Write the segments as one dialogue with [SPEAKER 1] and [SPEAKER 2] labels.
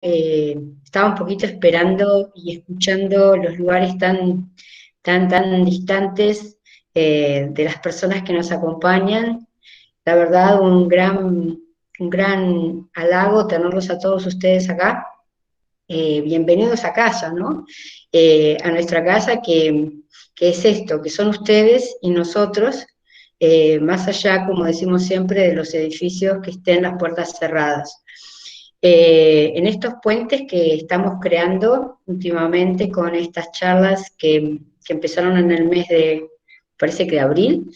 [SPEAKER 1] estaba un poquito esperando y escuchando los lugares tan distantes de las personas que nos acompañan. La verdad, un gran halago tenerlos a todos ustedes acá. Bienvenidos a casa, ¿no? A nuestra casa que es esto, que son ustedes y nosotros, más allá, como decimos siempre, de los edificios que estén las puertas cerradas. En estos puentes que estamos creando últimamente con estas charlas que empezaron en el mes parece que de abril,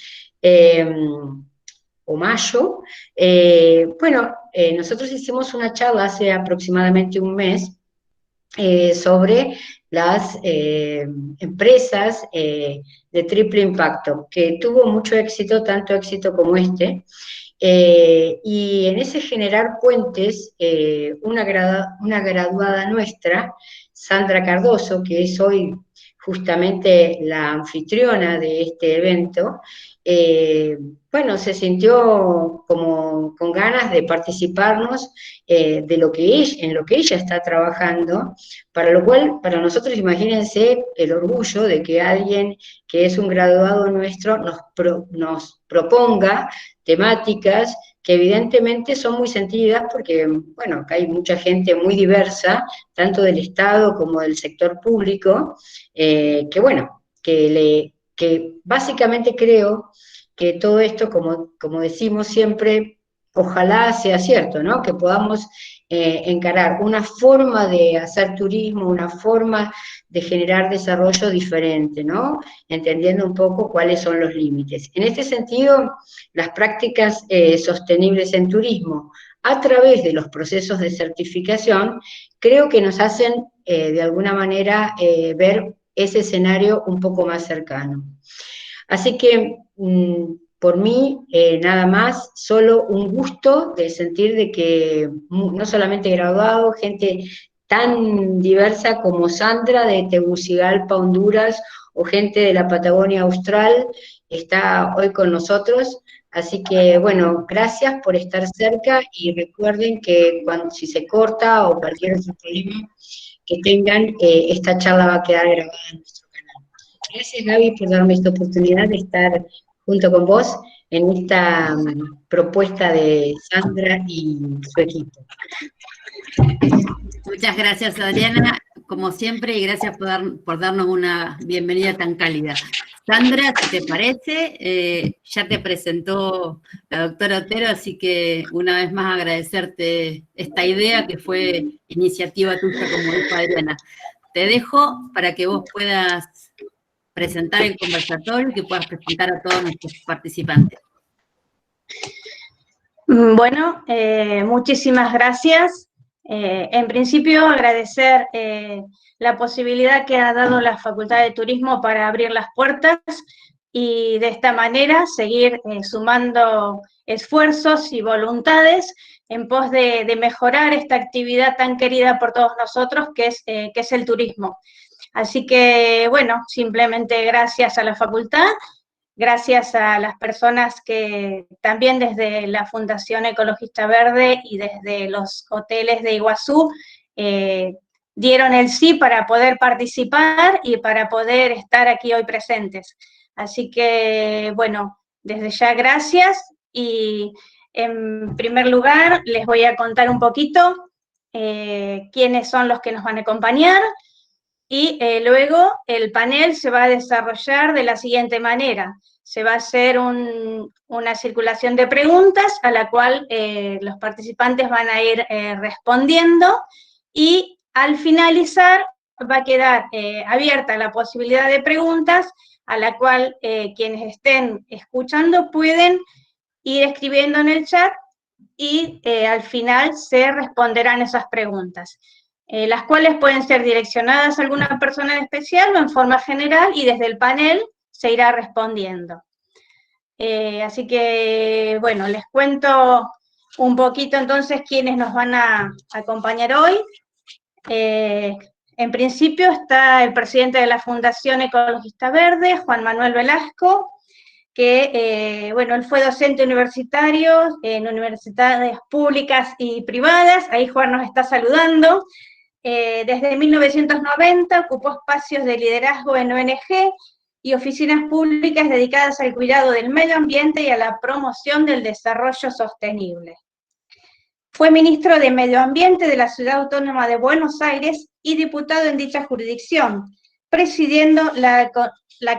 [SPEAKER 1] o mayo, nosotros hicimos una charla hace aproximadamente un mes sobre las empresas de triple impacto, que tuvo mucho éxito, tanto éxito como este, y en ese generar puentes, una graduada nuestra, Sandra Cardoso, que es hoy justamente la anfitriona de este evento, bueno, se sintió como con ganas de participarnos en lo que ella está trabajando, para lo cual, para nosotros, imagínense el orgullo de que alguien que es un graduado nuestro nos proponga temáticas que evidentemente son muy sentidas porque, bueno, acá hay mucha gente muy diversa, tanto del Estado como del sector público, que bueno, que básicamente creo que todo esto, como decimos siempre, ojalá sea cierto, ¿no? Que podamos encarar una forma de hacer turismo, una forma de generar desarrollo diferente, ¿no? Entendiendo un poco cuáles son los límites. En este sentido, las prácticas sostenibles en turismo, a través de los procesos de certificación, creo que nos hacen de alguna manera ver ese escenario un poco más cercano. Así que por mí, nada más, solo un gusto de sentir de que no solamente graduado, gente tan diversa como Sandra de Tegucigalpa, Honduras, o gente de la Patagonia Austral, está hoy con nosotros. Así que, bueno, gracias por estar cerca y recuerden que si se corta o cualquier otro problema que tengan, esta charla va a quedar grabada en nuestro canal. Gracias, Gaby, por darme esta oportunidad de estar junto con vos en esta propuesta de Sandra y su equipo.
[SPEAKER 2] Muchas gracias, Adriana, como siempre, y gracias por darnos una bienvenida tan cálida. Sandra, si te parece, ya te presentó la doctora Otero, así que una vez más agradecerte esta idea que fue iniciativa tuya, como dijo Adriana. Te dejo para que vos puedas presentar el conversatorio y que puedas presentar a todos nuestros participantes.
[SPEAKER 3] Bueno, muchísimas gracias. En principio, agradecer la posibilidad que ha dado la Facultad de Turismo para abrir las puertas y de esta manera seguir sumando esfuerzos y voluntades en pos de mejorar esta actividad tan querida por todos nosotros que es el turismo. Así que, bueno, simplemente gracias a la Facultad, gracias a las personas que también desde la Fundación Ecologista Verde y desde los hoteles de Iguazú dieron el sí para poder participar y para poder estar aquí hoy presentes. Así que, bueno, desde ya gracias y en primer lugar les voy a contar un poquito quiénes son los que nos van a acompañar. Y luego el panel se va a desarrollar de la siguiente manera. Se va a hacer una circulación de preguntas a la cual los participantes van a ir respondiendo y al finalizar va a quedar abierta la posibilidad de preguntas a la cual quienes estén escuchando pueden ir escribiendo en el chat y al final se responderán esas preguntas. Las cuales pueden ser direccionadas a alguna persona en especial o en forma general y desde el panel se irá respondiendo. Así que, bueno, les cuento un poquito entonces quiénes nos van a acompañar hoy. En principio está el presidente de la Fundación Ecologista Verde, Juan Manuel Velasco, que, bueno, él fue docente universitario en universidades públicas y privadas. Ahí Juan nos está saludando. Desde 1990 ocupó espacios de liderazgo en ONG y oficinas públicas dedicadas al cuidado del medio ambiente y a la promoción del desarrollo sostenible. Fue ministro de Medio Ambiente de la Ciudad Autónoma de Buenos Aires y diputado en dicha jurisdicción, presidiendo la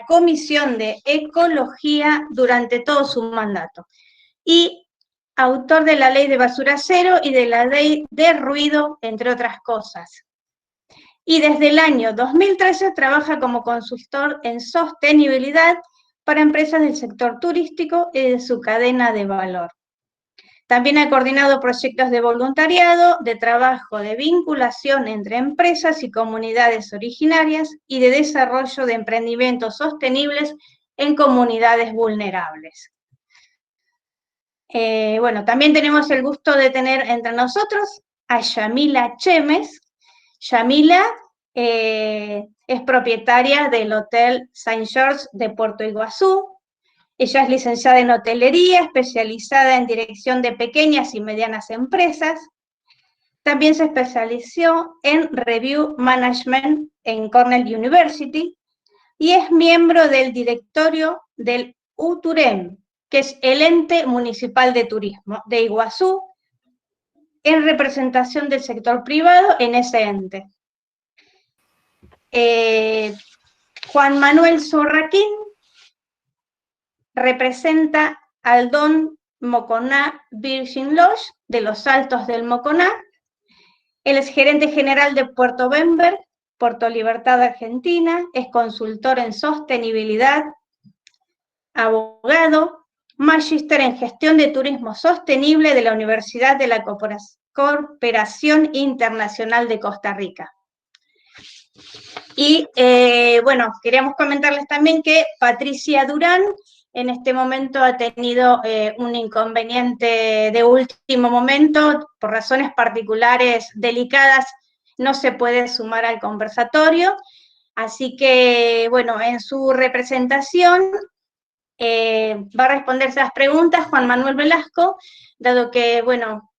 [SPEAKER 3] Comisión de Ecología durante todo su mandato, y autor de la Ley de Basura Cero y de la Ley de Ruido, entre otras cosas. Y desde el año 2013 trabaja como consultor en sostenibilidad para empresas del sector turístico y de su cadena de valor. También ha coordinado proyectos de voluntariado, de trabajo de vinculación entre empresas y comunidades originarias y de desarrollo de emprendimientos sostenibles en comunidades vulnerables. Bueno, también tenemos el gusto de tener entre nosotros a Yamila Chemes. Yamila es propietaria del Hotel Saint George de Puerto Iguazú. Ella es licenciada en hotelería, especializada en dirección de pequeñas y medianas empresas. También se especializó en Review Management en Cornell University y es miembro del directorio del UTUREM, que es el ente municipal de turismo de Iguazú, en representación del sector privado en ese ente. Juan Manuel Sorraquín representa al Don Moconá Virgin Lodge de los Altos del Moconá. Él es gerente general de Puerto Bember, Puerto Libertad, Argentina. Es consultor en sostenibilidad, abogado, magíster en gestión de turismo sostenible de la Universidad de la Cooperación Internacional de Costa Rica. Y bueno, queríamos comentarles también que Patricia Durán en este momento ha tenido un inconveniente de último momento, por razones particulares delicadas, no se puede sumar al conversatorio, así que, bueno, en su representación va a responderse las preguntas Juan Manuel Velasco, dado que, bueno,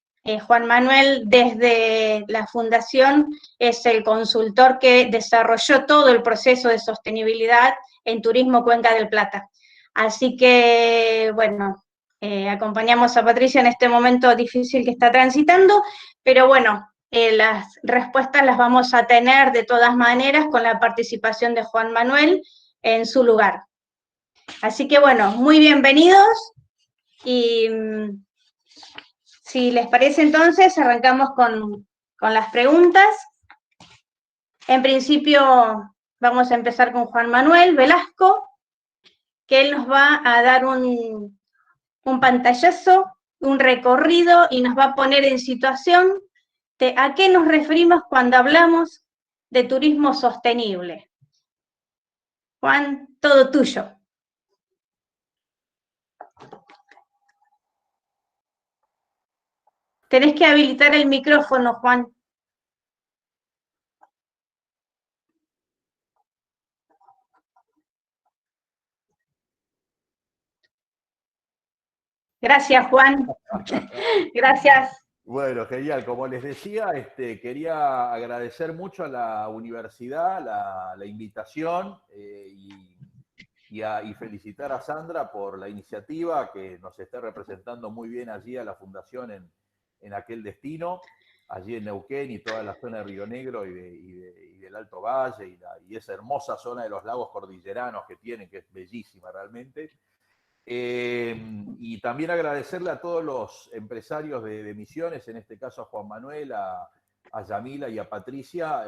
[SPEAKER 3] Juan Manuel desde la fundación es el consultor que desarrolló todo el proceso de sostenibilidad en Turismo Cuenca del Plata. Así que, bueno, acompañamos a Patricia en este momento difícil que está transitando, pero bueno, las respuestas las vamos a tener de todas maneras con la participación de Juan Manuel en su lugar. Así que, bueno, muy bienvenidos y si les parece entonces arrancamos con las preguntas. En principio vamos a empezar con Juan Manuel Velasco, que él nos va a dar un pantallazo, un recorrido y nos va a poner en situación de a qué nos referimos cuando hablamos de turismo sostenible. Juan, todo tuyo. Tenés que habilitar el micrófono, Juan. Gracias, Juan. Gracias.
[SPEAKER 4] Bueno, genial. Como les decía, quería agradecer mucho a la universidad la invitación y felicitar a Sandra por la iniciativa que nos está representando muy bien allí a la Fundación en aquel destino, allí en Neuquén y toda la zona de Río Negro y del Alto Valle y esa hermosa zona de los lagos cordilleranos que tienen, que es bellísima realmente. Y también agradecerle a todos los empresarios de Misiones, en este caso a Juan Manuel, a Yamila y a Patricia,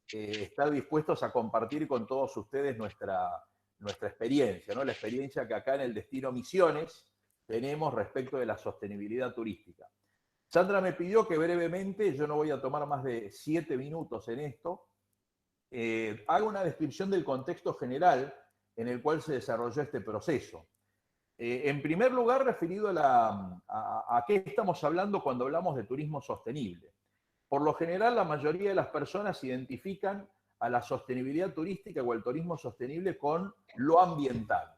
[SPEAKER 4] estar dispuestos a compartir con todos ustedes nuestra experiencia, ¿no? La experiencia que acá en el destino Misiones tenemos respecto de la sostenibilidad turística. Sandra me pidió que brevemente, yo no voy a tomar más de 7 minutos en esto, haga una descripción del contexto general en el cual se desarrolló este proceso. En primer lugar, referido a qué estamos hablando cuando hablamos de turismo sostenible. Por lo general, la mayoría de las personas identifican a la sostenibilidad turística o el turismo sostenible con lo ambiental.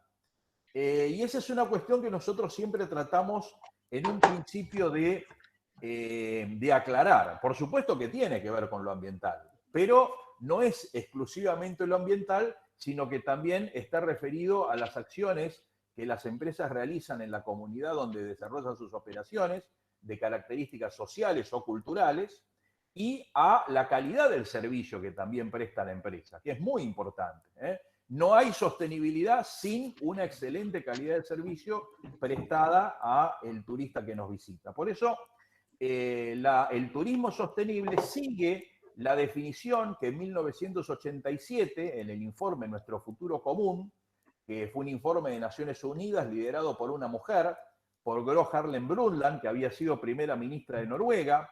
[SPEAKER 4] Y esa es una cuestión que nosotros siempre tratamos en un principio de aclarar. Por supuesto que tiene que ver con lo ambiental, pero no es exclusivamente lo ambiental, sino que también está referido a las acciones que las empresas realizan en la comunidad donde desarrollan sus operaciones, de características sociales o culturales, y a la calidad del servicio que también presta la empresa, que es muy importante, ¿eh? No hay sostenibilidad sin una excelente calidad de servicio prestada al turista que nos visita. Por eso, el turismo sostenible sigue la definición que en 1987, en el informe Nuestro Futuro Común, que fue un informe de Naciones Unidas liderado por una mujer, por Gro Harlem Brundtland, que había sido primera ministra de Noruega,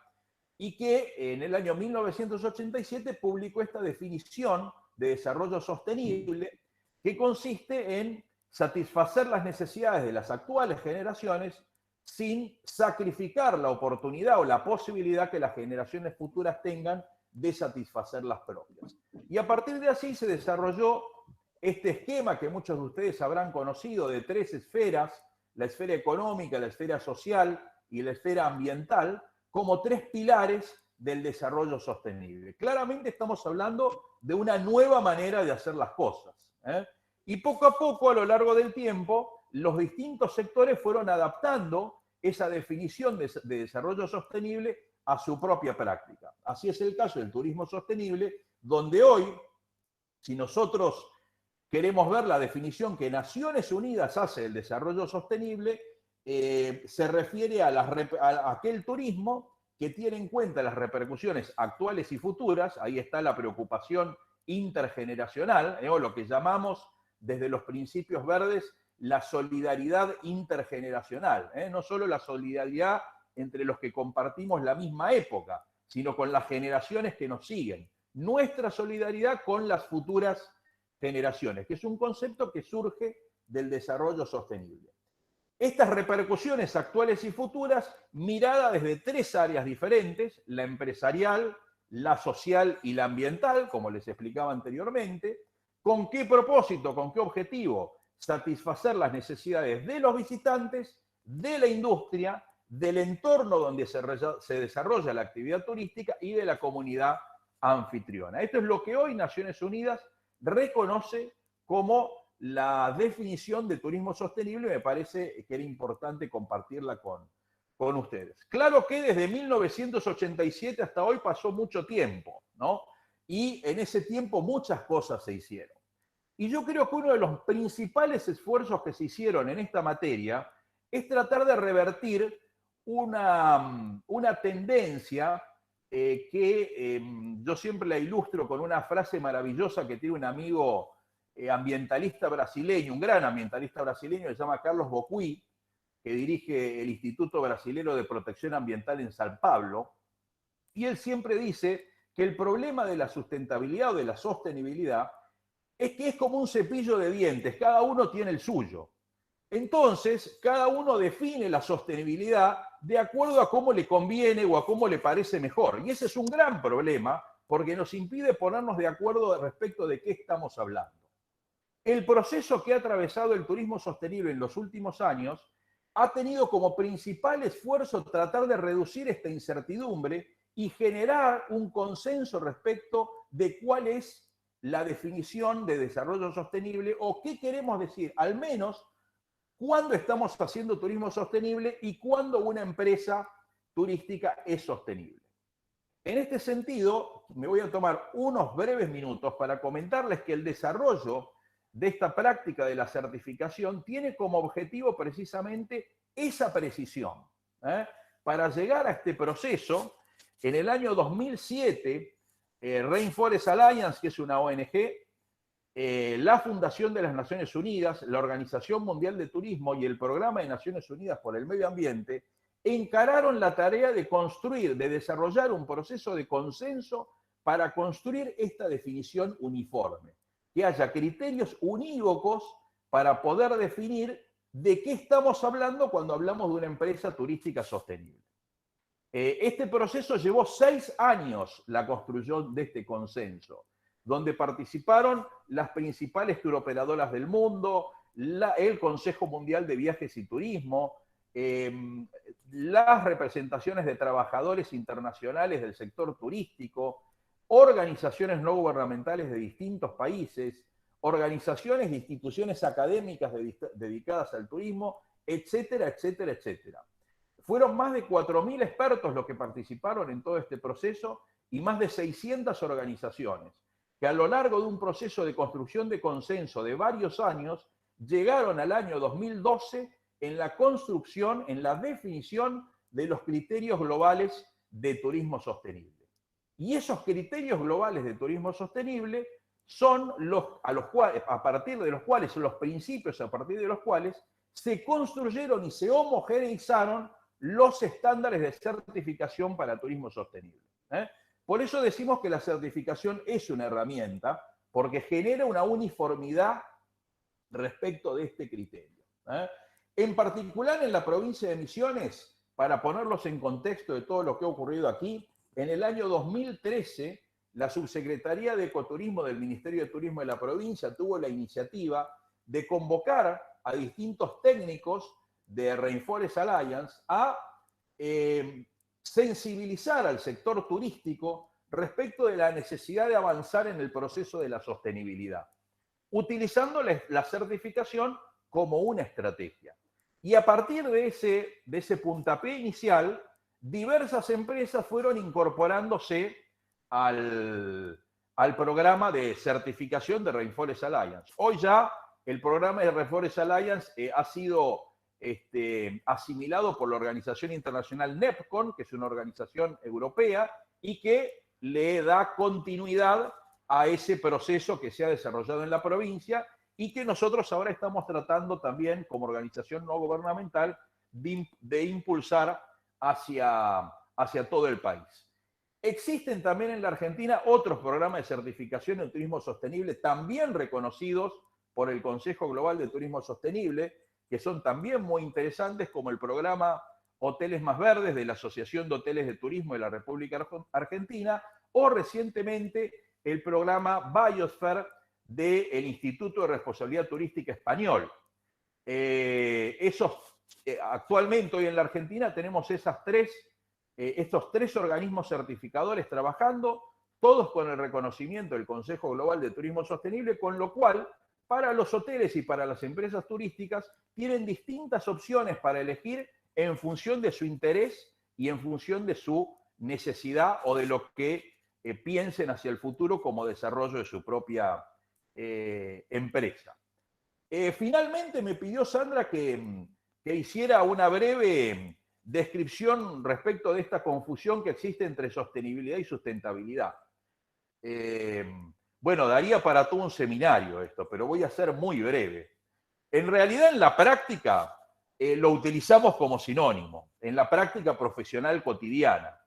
[SPEAKER 4] y que en el año 1987 publicó esta definición de desarrollo sostenible, que consiste en satisfacer las necesidades de las actuales generaciones sin sacrificar la oportunidad o la posibilidad que las generaciones futuras tengan de satisfacer las propias. Y a partir de así se desarrolló este esquema que muchos de ustedes habrán conocido de 3 esferas, la esfera económica, la esfera social y la esfera ambiental, como 3 pilares del desarrollo sostenible. Claramente estamos hablando de una nueva manera de hacer las cosas, ¿eh? Y poco a poco, a lo largo del tiempo, los distintos sectores fueron adaptando esa definición de desarrollo sostenible a su propia práctica. Así es el caso del turismo sostenible, donde hoy, si nosotros queremos ver la definición que Naciones Unidas hace del desarrollo sostenible, se refiere a aquel turismo que tiene en cuenta las repercusiones actuales y futuras. Ahí está la preocupación intergeneracional, o lo que llamamos desde los principios verdes la solidaridad intergeneracional, no solo la solidaridad entre los que compartimos la misma época, sino con las generaciones que nos siguen. Nuestra solidaridad con las futuras generaciones, que es un concepto que surge del desarrollo sostenible. Estas repercusiones actuales y futuras, mirada desde 3 áreas diferentes, la empresarial, la social y la ambiental, como les explicaba anteriormente. ¿Con qué propósito, con qué objetivo? Satisfacer las necesidades de los visitantes, de la industria, del entorno donde se desarrolla la actividad turística y de la comunidad anfitriona. Esto es lo que hoy Naciones Unidas reconoce como la definición de turismo sostenible, y me parece que era importante compartirla con ustedes. Claro que desde 1987 hasta hoy pasó mucho tiempo, ¿no? Y en ese tiempo muchas cosas se hicieron. Y yo creo que uno de los principales esfuerzos que se hicieron en esta materia es tratar de revertir una tendencia que yo siempre la ilustro con una frase maravillosa que tiene un amigo ambientalista brasileño, un gran ambientalista brasileño, que se llama Carlos Bocuí, que dirige el Instituto Brasilero de Protección Ambiental en San Pablo, y él siempre dice que el problema de la sustentabilidad o de la sostenibilidad es que es como un cepillo de dientes, cada uno tiene el suyo. Entonces, cada uno define la sostenibilidad de acuerdo a cómo le conviene o a cómo le parece mejor. Y ese es un gran problema porque nos impide ponernos de acuerdo respecto de qué estamos hablando. El proceso que ha atravesado el turismo sostenible en los últimos años ha tenido como principal esfuerzo tratar de reducir esta incertidumbre y generar un consenso respecto de cuál es la definición de desarrollo sostenible o qué queremos decir, al menos, cuándo estamos haciendo turismo sostenible y cuándo una empresa turística es sostenible. En este sentido, me voy a tomar unos breves minutos para comentarles que el desarrollo de esta práctica de la certificación tiene como objetivo precisamente esa precisión. Para llegar a este proceso, en el año 2007, Rainforest Alliance, que es una ONG, la Fundación de las Naciones Unidas, la Organización Mundial de Turismo y el Programa de Naciones Unidas por el Medio Ambiente encararon la tarea de construir, de desarrollar un proceso de consenso para construir esta definición uniforme, que haya criterios unívocos para poder definir de qué estamos hablando cuando hablamos de una empresa turística sostenible. Este proceso llevó 6 años la construcción de este consenso, donde participaron las principales turoperadoras del mundo, el Consejo Mundial de Viajes y Turismo, las representaciones de trabajadores internacionales del sector turístico, organizaciones no gubernamentales de distintos países, organizaciones e instituciones académicas dedicadas al turismo, etcétera, etcétera, etcétera. Fueron más de 4.000 expertos los que participaron en todo este proceso y más de 600 organizaciones, que a lo largo de un proceso de construcción de consenso de varios años, llegaron al año 2012 en la construcción, en la definición de los criterios globales de turismo sostenible. Y esos criterios globales de turismo sostenible son a partir de los cuales, son los principios a partir de los cuales se construyeron y se homogeneizaron los estándares de certificación para turismo sostenible. Por eso decimos que la certificación es una herramienta, porque genera una uniformidad respecto de este criterio. En particular en la provincia de Misiones, para ponerlos en contexto de todo lo que ha ocurrido aquí, en el año 2013, la Subsecretaría de Ecoturismo del Ministerio de Turismo de la provincia tuvo la iniciativa de convocar a distintos técnicos de Rainforest Alliance a sensibilizar al sector turístico respecto de la necesidad de avanzar en el proceso de la sostenibilidad, utilizando la certificación como una estrategia. Y a partir de ese puntapié inicial, diversas empresas fueron incorporándose al programa de certificación de Rainforest Alliance. Hoy ya el programa de Rainforest Alliance ha sido asimilado por la organización internacional NEPCON, que es una organización europea, y que le da continuidad a ese proceso que se ha desarrollado en la provincia y que nosotros ahora estamos tratando también, como organización no gubernamental, de impulsar hacia todo el país. Existen también en la Argentina otros programas de certificación de turismo sostenible, también reconocidos por el Consejo Global de Turismo Sostenible, que son también muy interesantes, como el programa Hoteles Más Verdes de la Asociación de Hoteles de Turismo de la República Argentina, o recientemente el programa Biosphere del Instituto de Responsabilidad Turística Español. Actualmente hoy en la Argentina tenemos estos tres organismos certificadores trabajando, todos con el reconocimiento del Consejo Global de Turismo Sostenible, con lo cual para los hoteles y para las empresas turísticas tienen distintas opciones para elegir en función de su interés y en función de su necesidad o de lo que piensen hacia el futuro como desarrollo de su propia empresa. Finalmente me pidió Sandra que hiciera una breve descripción respecto de esta confusión que existe entre sostenibilidad y sustentabilidad. Bueno, daría para todo un seminario esto, pero voy a ser muy breve. En realidad, en la práctica, lo utilizamos como sinónimo, en la práctica profesional cotidiana.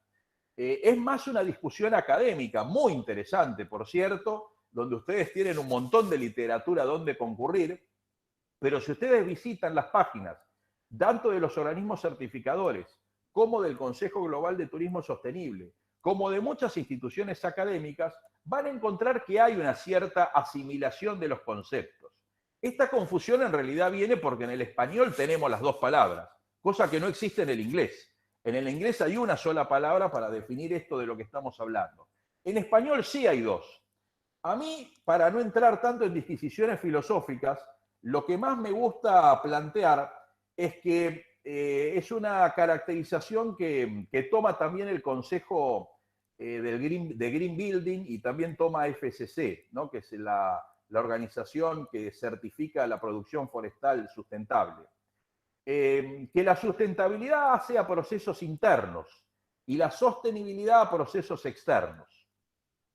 [SPEAKER 4] Es más una discusión académica, muy interesante, por cierto, donde ustedes tienen un montón de literatura donde concurrir, pero si ustedes visitan las páginas, tanto de los organismos certificadores, como del Consejo Global de Turismo Sostenible, como de muchas instituciones académicas, van a encontrar que hay una cierta asimilación de los conceptos. Esta confusión en realidad viene porque en el español tenemos las dos palabras, cosa que no existe en el inglés. En el inglés hay una sola palabra para definir esto de lo que estamos hablando. En español sí hay dos. A mí, para no entrar tanto en disquisiciones filosóficas, lo que más me gusta plantear es que es una caracterización que toma también el Consejo de Green Building y también toma FSC, ¿no? Que es la organización que certifica la producción forestal sustentable. Que la sustentabilidad hace a procesos internos y la sostenibilidad a procesos externos.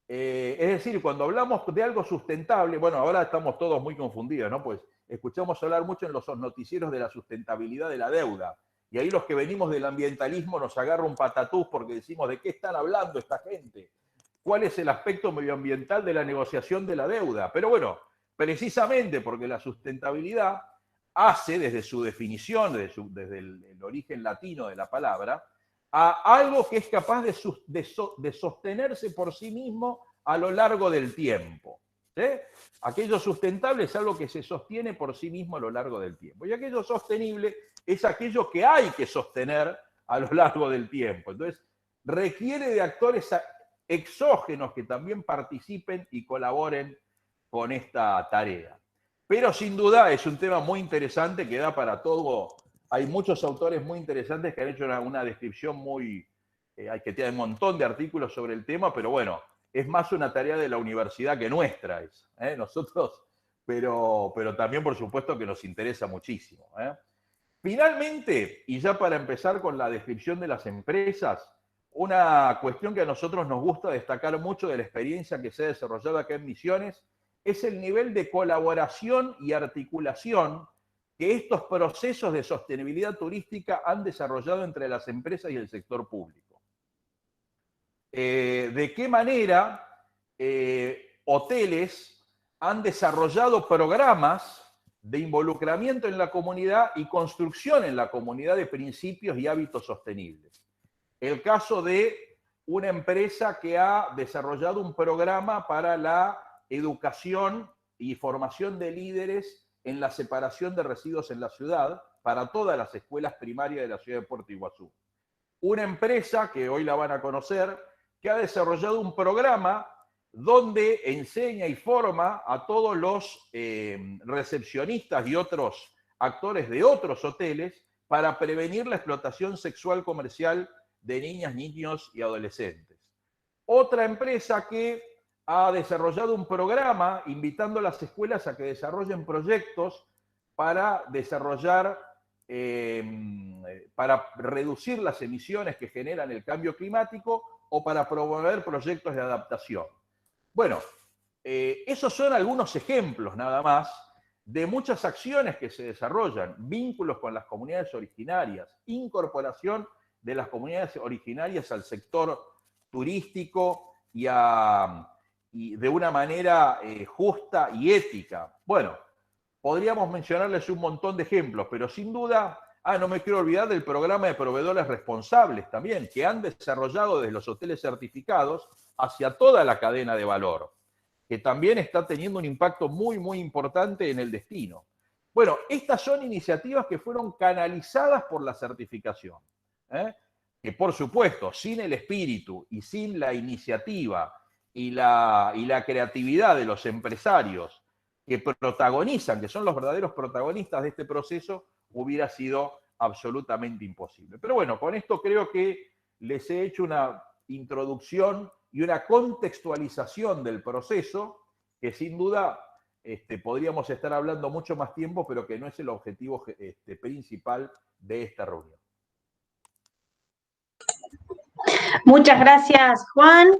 [SPEAKER 4] Es decir, cuando hablamos de algo sustentable, bueno, ahora estamos todos muy confundidos, ¿no? Pues escuchamos hablar mucho en los noticieros de la sustentabilidad de la deuda. Y ahí los que venimos del ambientalismo nos agarra un patatús porque decimos, ¿de qué están hablando esta gente? ¿Cuál es el aspecto medioambiental de la negociación de la deuda? Pero bueno, precisamente porque la sustentabilidad hace, desde su definición, desde el origen latino de la palabra, a algo que es capaz de sostenerse por sí mismo a lo largo del tiempo. ¿sí? Aquello sustentable es algo que se sostiene por sí mismo a lo largo del tiempo. Y aquello sostenible es aquello que hay que sostener a lo largo del tiempo. Entonces, requiere de actores exógenos que también participen y colaboren con esta tarea. Pero sin duda es un tema muy interesante que da para todo. Hay muchos autores muy interesantes que han hecho una descripción muy... que tienen un montón de artículos sobre el tema, pero bueno, es más una tarea de la universidad que nuestra. Nosotros, pero también por supuesto que nos interesa muchísimo. Finalmente, y ya para empezar con la descripción de las empresas, una cuestión que a nosotros nos gusta destacar mucho de la experiencia que se ha desarrollado acá en Misiones es el nivel de colaboración y articulación que estos procesos de sostenibilidad turística han desarrollado entre las empresas y el sector público. ¿De qué manera hoteles han desarrollado programas de involucramiento en la comunidad y construcción en la comunidad de principios y hábitos sostenibles? El caso de una empresa que ha desarrollado un programa para la educación y formación de líderes en la separación de residuos en la ciudad para todas las escuelas primarias de la ciudad de Puerto Iguazú. Una empresa, que hoy la van a conocer, que ha desarrollado un programa donde enseña y forma a todos los recepcionistas y otros actores de otros hoteles para prevenir la explotación sexual comercial de niñas, niños y adolescentes. Otra empresa que ha desarrollado un programa invitando a las escuelas a que desarrollen proyectos para desarrollar, para reducir las emisiones que generan el cambio climático o para promover proyectos de adaptación. Bueno, esos son algunos ejemplos nada más de muchas acciones que se desarrollan, vínculos con las comunidades originarias, incorporación de las comunidades originarias al sector turístico y de una manera justa y ética. Bueno, podríamos mencionarles un montón de ejemplos, pero sin duda, no me quiero olvidar del programa de proveedores responsables también, que han desarrollado desde los hoteles certificados hacia toda la cadena de valor, que también está teniendo un impacto muy, muy importante en el destino. Bueno, estas son iniciativas que fueron canalizadas por la certificación, que por supuesto, sin el espíritu y sin la iniciativa y la creatividad de los empresarios que protagonizan, que son los verdaderos protagonistas de este proceso, hubiera sido absolutamente imposible. Pero bueno, con esto creo que les he hecho una introducción y una contextualización del proceso que sin duda podríamos estar hablando mucho más tiempo, pero que no es el objetivo principal de esta reunión.
[SPEAKER 3] Muchas gracias, Juan.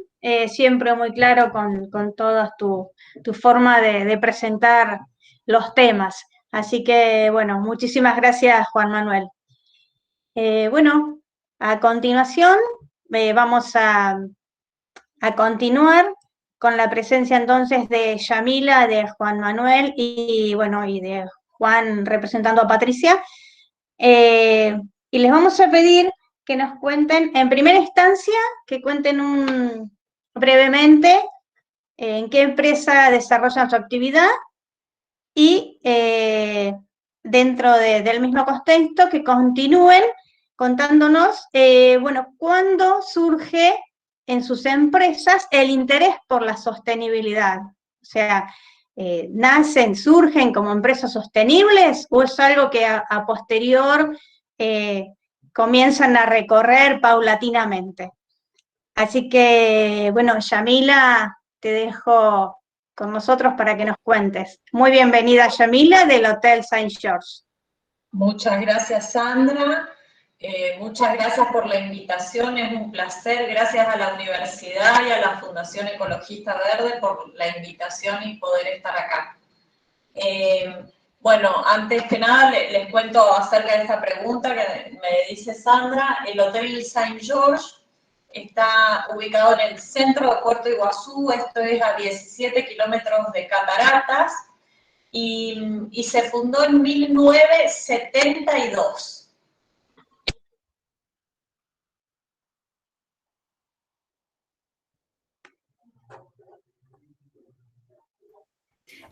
[SPEAKER 3] Siempre muy claro con toda tu forma de presentar los temas. Así que, bueno, muchísimas gracias, Juan Manuel. Bueno, a continuación vamos a continuar con la presencia entonces de Yamila, de Juan Manuel y bueno, y de Juan representando a Patricia. Y les vamos a pedir que nos cuenten, en primera instancia, que cuenten brevemente en qué empresa desarrollan su actividad y dentro del mismo contexto que continúen contándonos, bueno, cuándo surge en sus empresas el interés por la sostenibilidad. O sea, ¿nacen, surgen como empresas sostenibles o es algo que a posterior comienzan a recorrer paulatinamente? Así que, bueno, Yamila, te dejo con nosotros para que nos cuentes. Muy bienvenida, Yamila, del Hotel Saint George.
[SPEAKER 5] Muchas gracias, Sandra. Muchas gracias por la invitación, es un placer. Gracias a la universidad y a la Fundación Ecologista Verde por la invitación y poder estar acá. Bueno, antes que nada les cuento acerca de esta pregunta que me dice Sandra. El Hotel Saint George está ubicado en el centro de Puerto Iguazú, esto es a 17 kilómetros de Cataratas, y se fundó en 1972.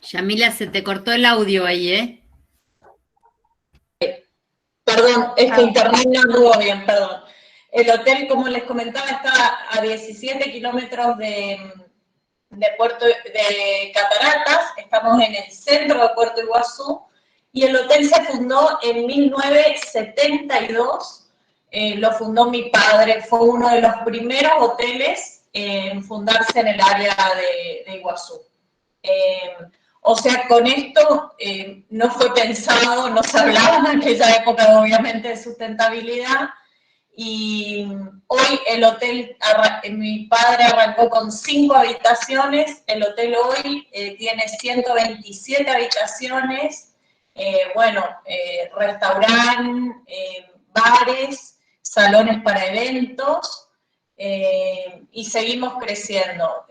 [SPEAKER 2] Yamila, se te cortó el audio ahí, ¿eh?
[SPEAKER 5] Perdón, es que internet no anduvo bien, perdón. El hotel, como les comentaba, está a 17 kilómetros de Puerto de Cataratas, estamos en el centro de Puerto Iguazú, y el hotel se fundó en 1972, lo fundó mi padre, fue uno de los primeros hoteles en fundarse en el área de Iguazú. O sea, con esto no fue pensado, no se hablaba en aquella época obviamente de sustentabilidad, y hoy el hotel, mi padre arrancó con 5 habitaciones, el hotel hoy tiene 127 habitaciones, restaurante, bares, salones para eventos, y seguimos creciendo.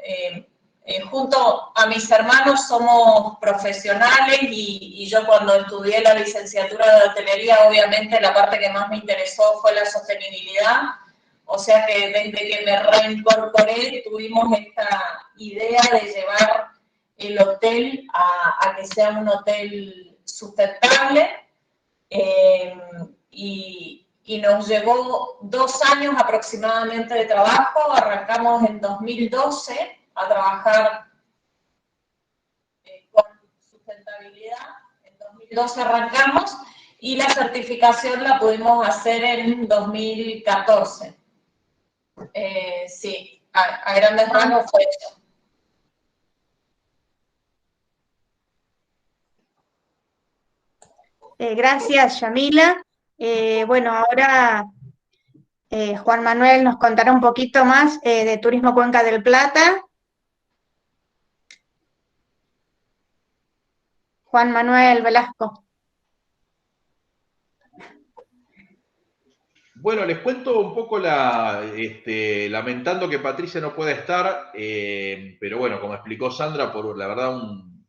[SPEAKER 5] Junto a mis hermanos somos profesionales y yo cuando estudié la licenciatura de hotelería, obviamente la parte que más me interesó fue la sostenibilidad, o sea que desde que me reincorporé tuvimos esta idea de llevar el hotel a que sea un hotel sustentable, y nos llevó 2 años aproximadamente de trabajo. Arrancamos en 2012 a trabajar con sustentabilidad. En 2012 arrancamos y la certificación la pudimos hacer en 2014. Sí, a grandes rasgos fue eso.
[SPEAKER 3] Gracias, Yamila. Bueno, ahora Juan Manuel nos contará un poquito más de Turismo Cuenca del Plata. Juan Manuel Velasco.
[SPEAKER 4] Bueno, les cuento un poco lamentando que Patricia no pueda estar, pero bueno, como explicó Sandra, por la verdad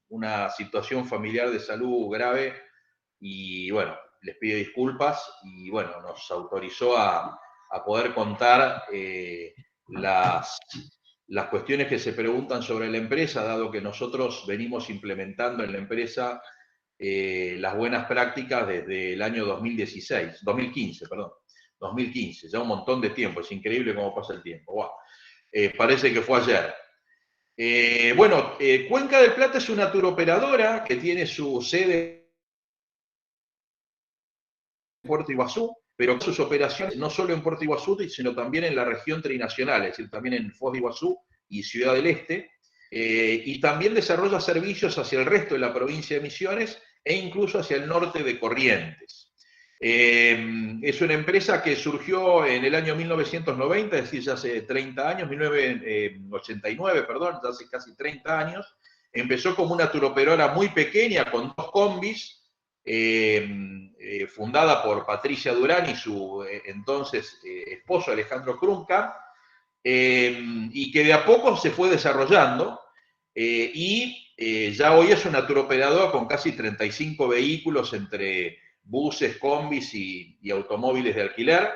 [SPEAKER 4] una situación familiar de salud grave, y bueno, les pido disculpas, y bueno, nos autorizó a poder contar las cuestiones que se preguntan sobre la empresa, dado que nosotros venimos implementando en la empresa las buenas prácticas desde el año 2015, ya un montón de tiempo, es increíble cómo pasa el tiempo. Wow. Parece que fue ayer. Cuenca del Plata es una turoperadora que tiene su sede en Puerto Iguazú, pero sus operaciones no solo en Puerto Iguazú, sino también en la región trinacional, es decir, también en Foz de Iguazú y Ciudad del Este, y también desarrolla servicios hacia el resto de la provincia de Misiones e incluso hacia el norte de Corrientes. Es una empresa que surgió en el año 1990, es decir, ya hace 30 años, 1989, perdón, ya hace casi 30 años. Empezó como una turoperadora muy pequeña con 2 combis, fundada por Patricia Durán y su entonces esposo Alejandro Krumka, y que de a poco se fue desarrollando, ya hoy es una turoperadora con casi 35 vehículos entre buses, combis y automóviles de alquiler,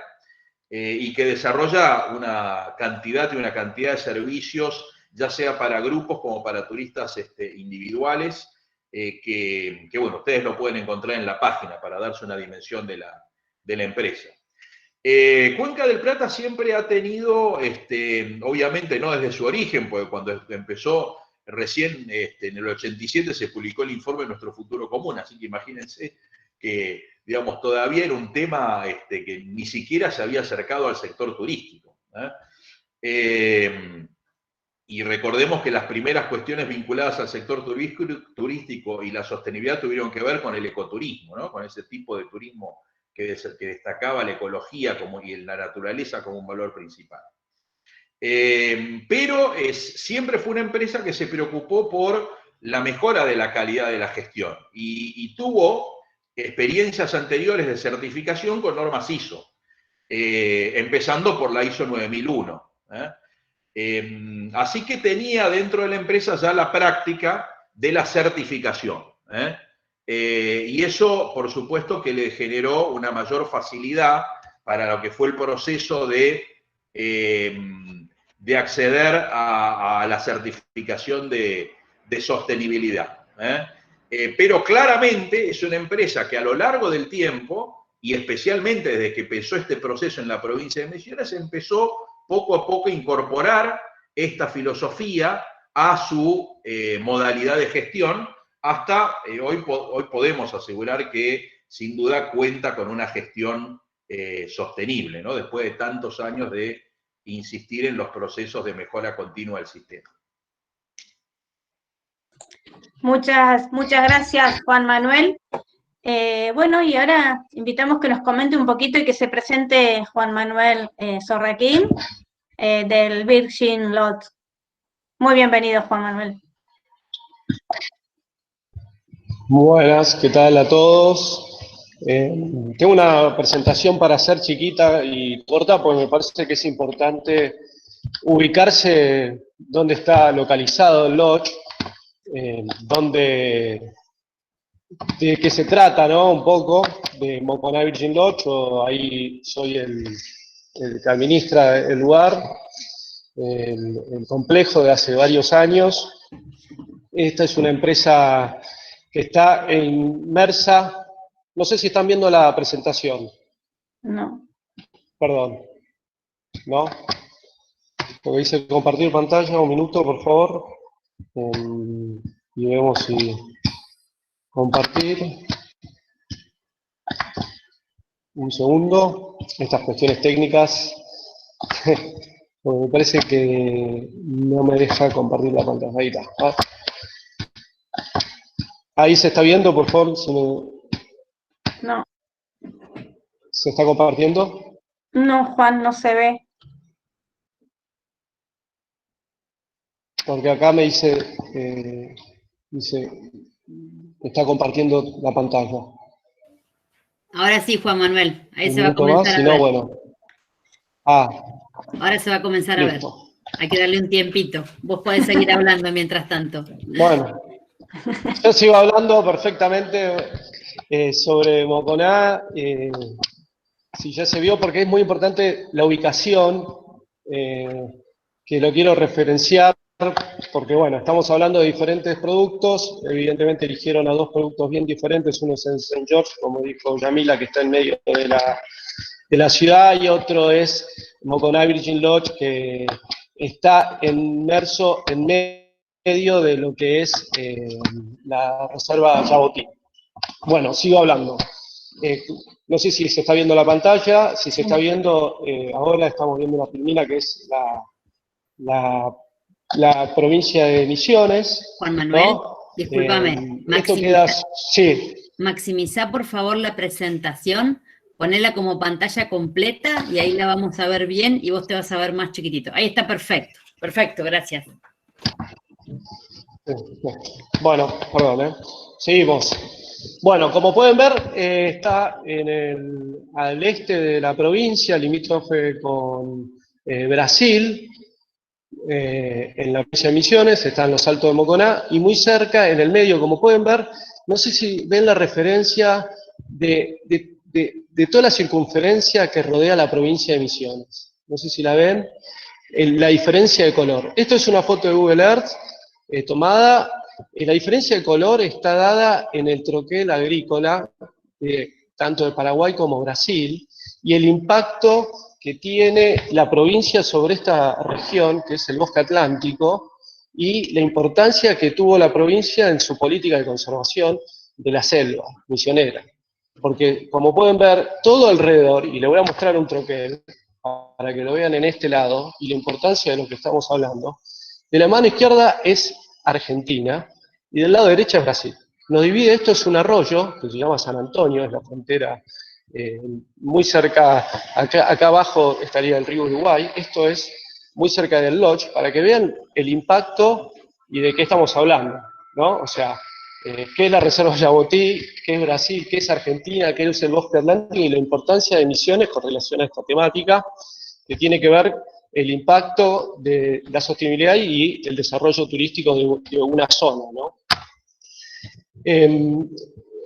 [SPEAKER 4] y que desarrolla una cantidad de servicios, ya sea para grupos como para turistas individuales, que bueno, ustedes lo pueden encontrar en la página para darse una dimensión de la empresa. Cuenca del Plata siempre ha tenido, obviamente no desde su origen, porque cuando empezó recién, en el 87 se publicó el informe Nuestro Futuro Común, así que imagínense que, digamos, todavía era un tema que ni siquiera se había acercado al sector turístico. Y recordemos que las primeras cuestiones vinculadas al sector turístico y la sostenibilidad tuvieron que ver con el ecoturismo, ¿no? Con ese tipo de turismo que destacaba la ecología y la naturaleza como un valor principal. Pero siempre fue una empresa que se preocupó por la mejora de la calidad de la gestión y tuvo experiencias anteriores de certificación con normas ISO, empezando por la ISO 9001. Así que tenía dentro de la empresa ya la práctica de la certificación. Y eso, por supuesto, que le generó una mayor facilidad para lo que fue el proceso de acceder a la certificación de sostenibilidad. Pero claramente es una empresa que a lo largo del tiempo, y especialmente desde que empezó este proceso en la provincia de Misiones, empezó poco a poco a incorporar esta filosofía a su modalidad de gestión, hasta hoy podemos asegurar que sin duda cuenta con una gestión sostenible, ¿no? Después de tantos años de insistir en los procesos de mejora continua del sistema.
[SPEAKER 3] Muchas gracias, Juan Manuel. Bueno, y ahora invitamos que nos comente un poquito y que se presente Juan Manuel Sorraquín, del Virgin Lodge. Muy bienvenido, Juan Manuel.
[SPEAKER 6] Buenas, ¿qué tal a todos? Tengo una presentación para hacer chiquita y corta, porque me parece que es importante ubicarse dónde está localizado el lodge, de qué se trata, ¿no? Un poco de Moconá Virgin Lodge. Ahí soy el que administra el lugar, el complejo de hace varios años. Esta es una empresa que está inmersa. No sé si están viendo la presentación.
[SPEAKER 3] No.
[SPEAKER 6] Perdón. ¿No? Porque dice compartir pantalla, un minuto, por favor. Y vemos si compartir. Un segundo. Estas cuestiones técnicas. Porque me parece que no me deja compartir la pantalla. Ahí está. Ahí se está viendo, por favor.
[SPEAKER 3] No.
[SPEAKER 6] ¿Se está compartiendo?
[SPEAKER 3] No, Juan, no se ve.
[SPEAKER 6] Porque acá me dice, está compartiendo la pantalla.
[SPEAKER 2] Ahora sí, Juan Manuel, ahí
[SPEAKER 6] Un
[SPEAKER 2] se va a
[SPEAKER 6] minuto
[SPEAKER 2] comenzar
[SPEAKER 6] más,
[SPEAKER 2] a
[SPEAKER 6] si
[SPEAKER 2] ver.
[SPEAKER 6] no, bueno.
[SPEAKER 2] Ahora se va a comenzar a ver.
[SPEAKER 6] Listo.
[SPEAKER 2] Hay que darle un tiempito. Vos podés seguir hablando mientras tanto.
[SPEAKER 6] Bueno, yo sigo hablando perfectamente sobre Moconá. Si ya se vio, porque es muy importante la ubicación, que lo quiero referenciar, porque bueno, estamos hablando de diferentes productos. Evidentemente eligieron a dos productos bien diferentes. Uno es en St. George, como dijo Yamila, que está en medio de la ciudad, y otro es Moconá Virgin Lodge, que está inmerso en medio de lo que es la reserva Yabotí. Bueno, sigo hablando. No sé si se está viendo la pantalla. Si se está viendo, ahora estamos viendo una filmina que es la provincia de Misiones.
[SPEAKER 2] Juan Manuel,
[SPEAKER 6] ¿no?
[SPEAKER 2] discúlpame.
[SPEAKER 6] Esto queda, sí.
[SPEAKER 2] Maximizá, por favor, la presentación. Ponela como pantalla completa y ahí la vamos a ver bien y vos te vas a ver más chiquitito. Ahí está perfecto. Perfecto, gracias.
[SPEAKER 6] Bueno, perdón, seguimos. Bueno, como pueden ver, está al este de la provincia, limítrofe con Brasil, en la provincia de Misiones, están los Altos de Moconá, y muy cerca, en el medio, como pueden ver, no sé si ven la referencia de toda la circunferencia que rodea la provincia de Misiones. No sé si la ven, la diferencia de color. Esto es una foto de Google Earth tomada. La diferencia de color está dada en el troquel agrícola, tanto de Paraguay como Brasil, y el impacto que tiene la provincia sobre esta región, que es el bosque atlántico, y la importancia que tuvo la provincia en su política de conservación de la selva misionera. Porque, como pueden ver, todo alrededor, y le voy a mostrar un troquel, para que lo vean en este lado, y la importancia de lo que estamos hablando, de la mano izquierda es Argentina, y del lado derecho es Brasil. Nos divide, esto es un arroyo, que se llama San Antonio, es la frontera muy cerca, acá abajo estaría el río Uruguay, esto es muy cerca del Lodge, para que vean el impacto y de qué estamos hablando, ¿no? O sea, qué es la reserva Yabotí, qué es Brasil, qué es Argentina, qué es el bosque atlántico, y la importancia de Misiones con relación a esta temática, que tiene que ver el impacto de la sostenibilidad y el desarrollo turístico de una zona, ¿no?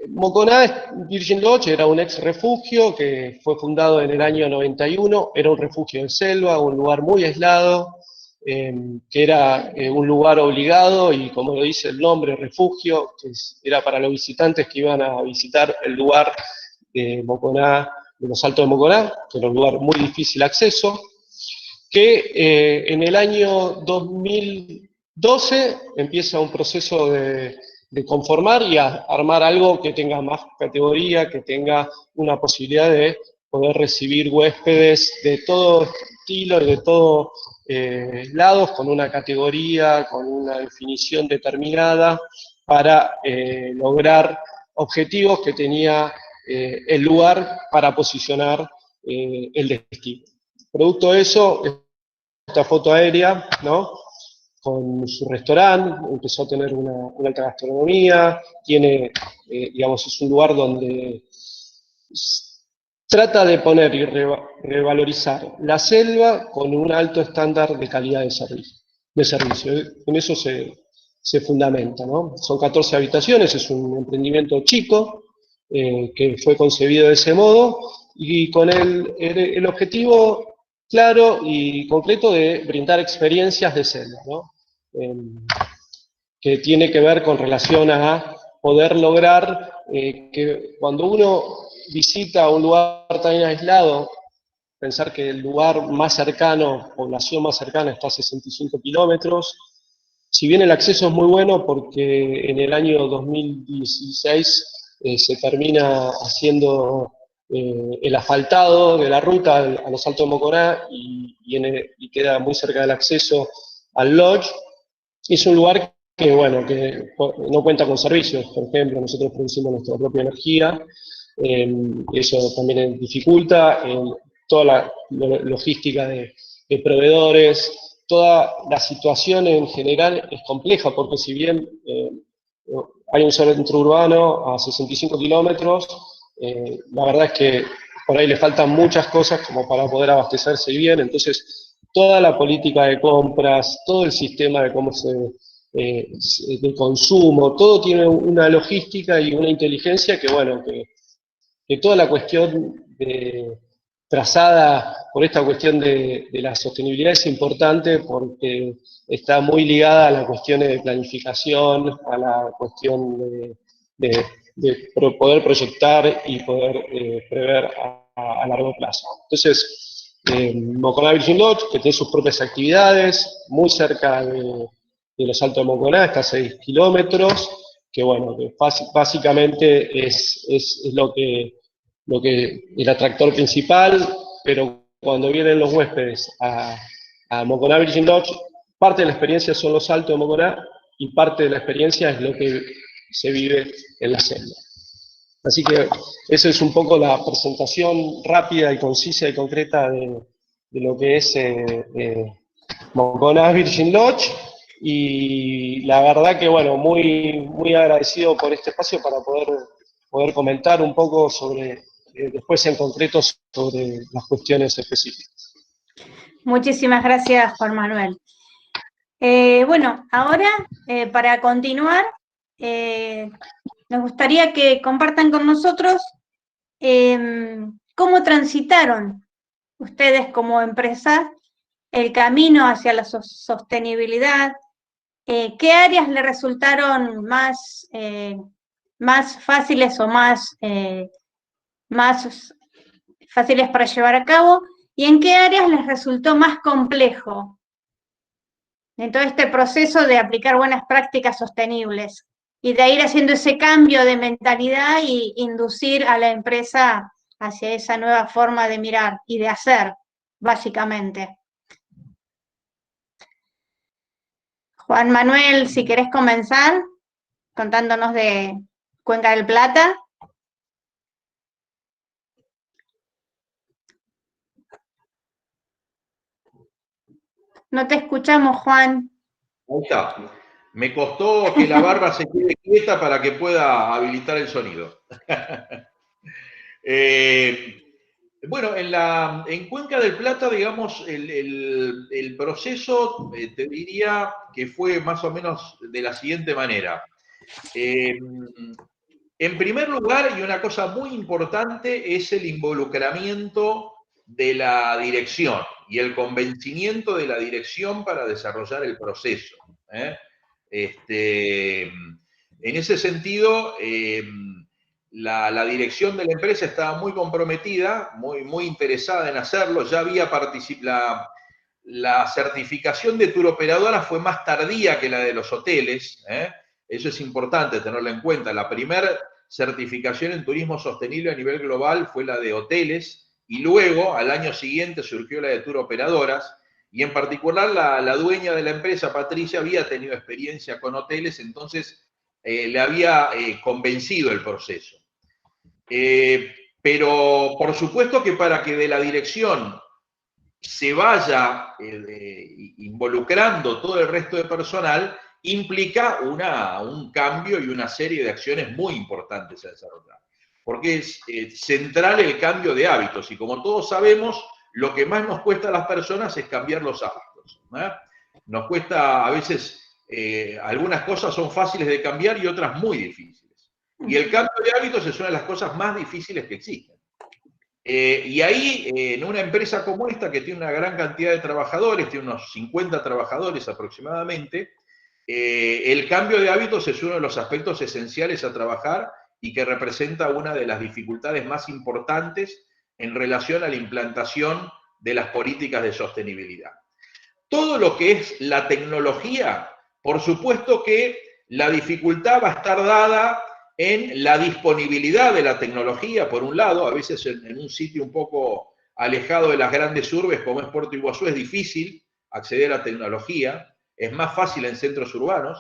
[SPEAKER 6] Moconá Virgin Lodge era un ex refugio que fue fundado en el año 91, era un refugio en selva, un lugar muy aislado, que era un lugar obligado y, como lo dice el nombre, refugio, que era para los visitantes que iban a visitar el lugar de Moconá, de los Altos de Moconá, que era un lugar muy difícil de acceso, que en el año 2012 empieza un proceso de conformar y armar algo que tenga más categoría, que tenga una posibilidad de poder recibir huéspedes de todo estilo y de todos lados, con una categoría, con una definición determinada, para lograr objetivos que tenía el lugar para posicionar el destino. Producto de eso, esta foto aérea, ¿no?, con su restaurante, empezó a tener una alta gastronomía, tiene, digamos, es un lugar donde trata de poner y revalorizar la selva con un alto estándar de calidad de servicio. En eso se fundamenta, ¿no? Son 14 habitaciones, es un emprendimiento chico, que fue concebido de ese modo, y con el objetivo claro y concreto de brindar experiencias de selva, ¿no? Que tiene que ver con relación a poder lograr que cuando uno visita un lugar tan aislado, pensar que el lugar más cercano, población más cercana, está a 65 kilómetros, si bien el acceso es muy bueno porque en el año 2016 se termina haciendo el asfaltado de la ruta a los Altos de Moconá y queda muy cerca del acceso al lodge. Es un lugar que, bueno, que no cuenta con servicios. Por ejemplo, nosotros producimos nuestra propia energía, eso también dificulta toda la logística de proveedores. Toda la situación en general es compleja, porque si bien hay un centro urbano a 65 kilómetros, la verdad es que por ahí le faltan muchas cosas como para poder abastecerse bien. Entonces, toda la política de compras, todo el sistema de cómo de consumo, todo tiene una logística y una inteligencia que, bueno, que toda la cuestión trazada por esta cuestión de la sostenibilidad es importante, porque está muy ligada a las cuestiones de planificación, a la cuestión de poder proyectar y poder prever a largo plazo. Entonces, Moconá Virgin Lodge, que tiene sus propias actividades, muy cerca de los Altos de Moconá, está a 6 kilómetros, que, bueno, que básicamente es lo que el atractor principal, pero cuando vienen los huéspedes a Moconá Virgin Lodge, parte de la experiencia son los Altos de Moconá y parte de la experiencia es lo que se vive en la selva. Así que esa es un poco la presentación rápida y concisa y concreta de lo que es Moconá Virgin Lodge, y la verdad que, bueno, muy, muy agradecido por este espacio para poder comentar un poco sobre, después en concreto, sobre las cuestiones específicas.
[SPEAKER 3] Muchísimas gracias, Juan Manuel. Bueno, ahora, para continuar, nos gustaría que compartan con nosotros cómo transitaron ustedes como empresa el camino hacia la sostenibilidad, qué áreas le resultaron más fáciles o más fáciles para llevar a cabo, y en qué áreas les resultó más complejo en todo este proceso de aplicar buenas prácticas sostenibles y de ir haciendo ese cambio de mentalidad y inducir a la empresa hacia esa nueva forma de mirar y de hacer, básicamente. Juan Manuel, si querés comenzar contándonos de Cuenca del Plata. No te escuchamos, Juan.
[SPEAKER 4] Ahí está. Me costó que la barba se quede quieta para que pueda habilitar el sonido. Bueno, en Cuenca del Plata, digamos, el proceso, te diría que fue más o menos de la siguiente manera. En primer lugar, y una cosa muy importante, es el involucramiento de la dirección y el convencimiento de la dirección para desarrollar el proceso. En ese sentido, la dirección de la empresa estaba muy comprometida, muy interesada en hacerlo. Ya había participado. La certificación de turoperadora fue más tardía que la de los hoteles. Eso es importante tenerlo en cuenta. La primera certificación en turismo sostenible a nivel global fue la de hoteles, y luego, al año siguiente, surgió la de turoperadoras, y en particular la dueña de la empresa, Patricia, había tenido experiencia con hoteles, entonces le había convencido el proceso. Pero por supuesto que para que de la dirección se vaya involucrando todo el resto de personal, implica un cambio y una serie de acciones muy importantes a desarrollar. Porque es central el cambio de hábitos, y como todos sabemos, lo que más nos cuesta a las personas es cambiar los hábitos. Nos cuesta, a veces, algunas cosas son fáciles de cambiar y otras muy difíciles. Y el cambio de hábitos es una de las cosas más difíciles que existen. Y ahí, en una empresa como esta, que tiene una gran cantidad de trabajadores, tiene unos 50 trabajadores aproximadamente, el cambio de hábitos es uno de los aspectos esenciales a trabajar y que representa una de las dificultades más importantes en relación a la implantación de las políticas de sostenibilidad. Todo lo que es la tecnología, por supuesto que la dificultad va a estar dada en la disponibilidad de la tecnología, por un lado. A veces en un sitio un poco alejado de las grandes urbes, como es Puerto Iguazú, es difícil acceder a tecnología, es más fácil en centros urbanos,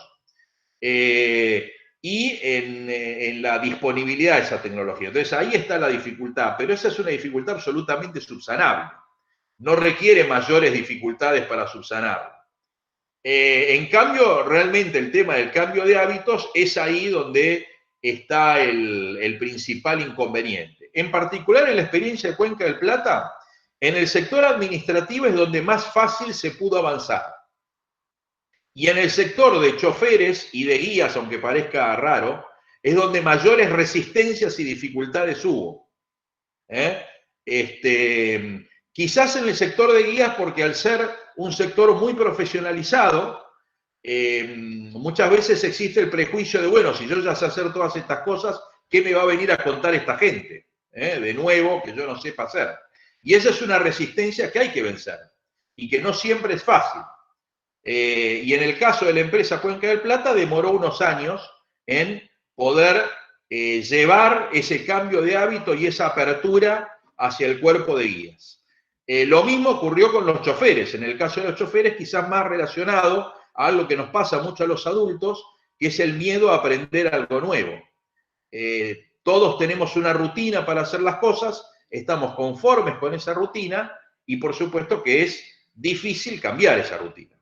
[SPEAKER 4] y en la disponibilidad de esa tecnología. Entonces ahí está la dificultad, pero esa es una dificultad absolutamente subsanable. No requiere mayores dificultades para subsanarla. En cambio, realmente el tema del cambio de hábitos es ahí donde está el principal inconveniente. En particular, en la experiencia de Cuenca del Plata, en el sector administrativo es donde más fácil se pudo avanzar. Y en el sector de choferes y de guías, aunque parezca raro, es donde mayores resistencias y dificultades hubo. Quizás en el sector de guías, porque al ser un sector muy profesionalizado, muchas veces existe el prejuicio de, bueno, si yo ya sé hacer todas estas cosas, ¿qué me va a venir a contar esta gente? De nuevo, que yo no sepa hacer. Y esa es una resistencia que hay que vencer, y que no siempre es fácil. Y en el caso de la empresa Cuenca del Plata, demoró unos años en poder llevar ese cambio de hábito y esa apertura hacia el cuerpo de guías. Lo mismo ocurrió con los choferes. En el caso de los choferes, quizás más relacionado a algo que nos pasa mucho a los adultos, que es el miedo a aprender algo nuevo. Todos tenemos una rutina para hacer las cosas, estamos conformes con esa rutina, y por supuesto que es difícil cambiar esa rutina.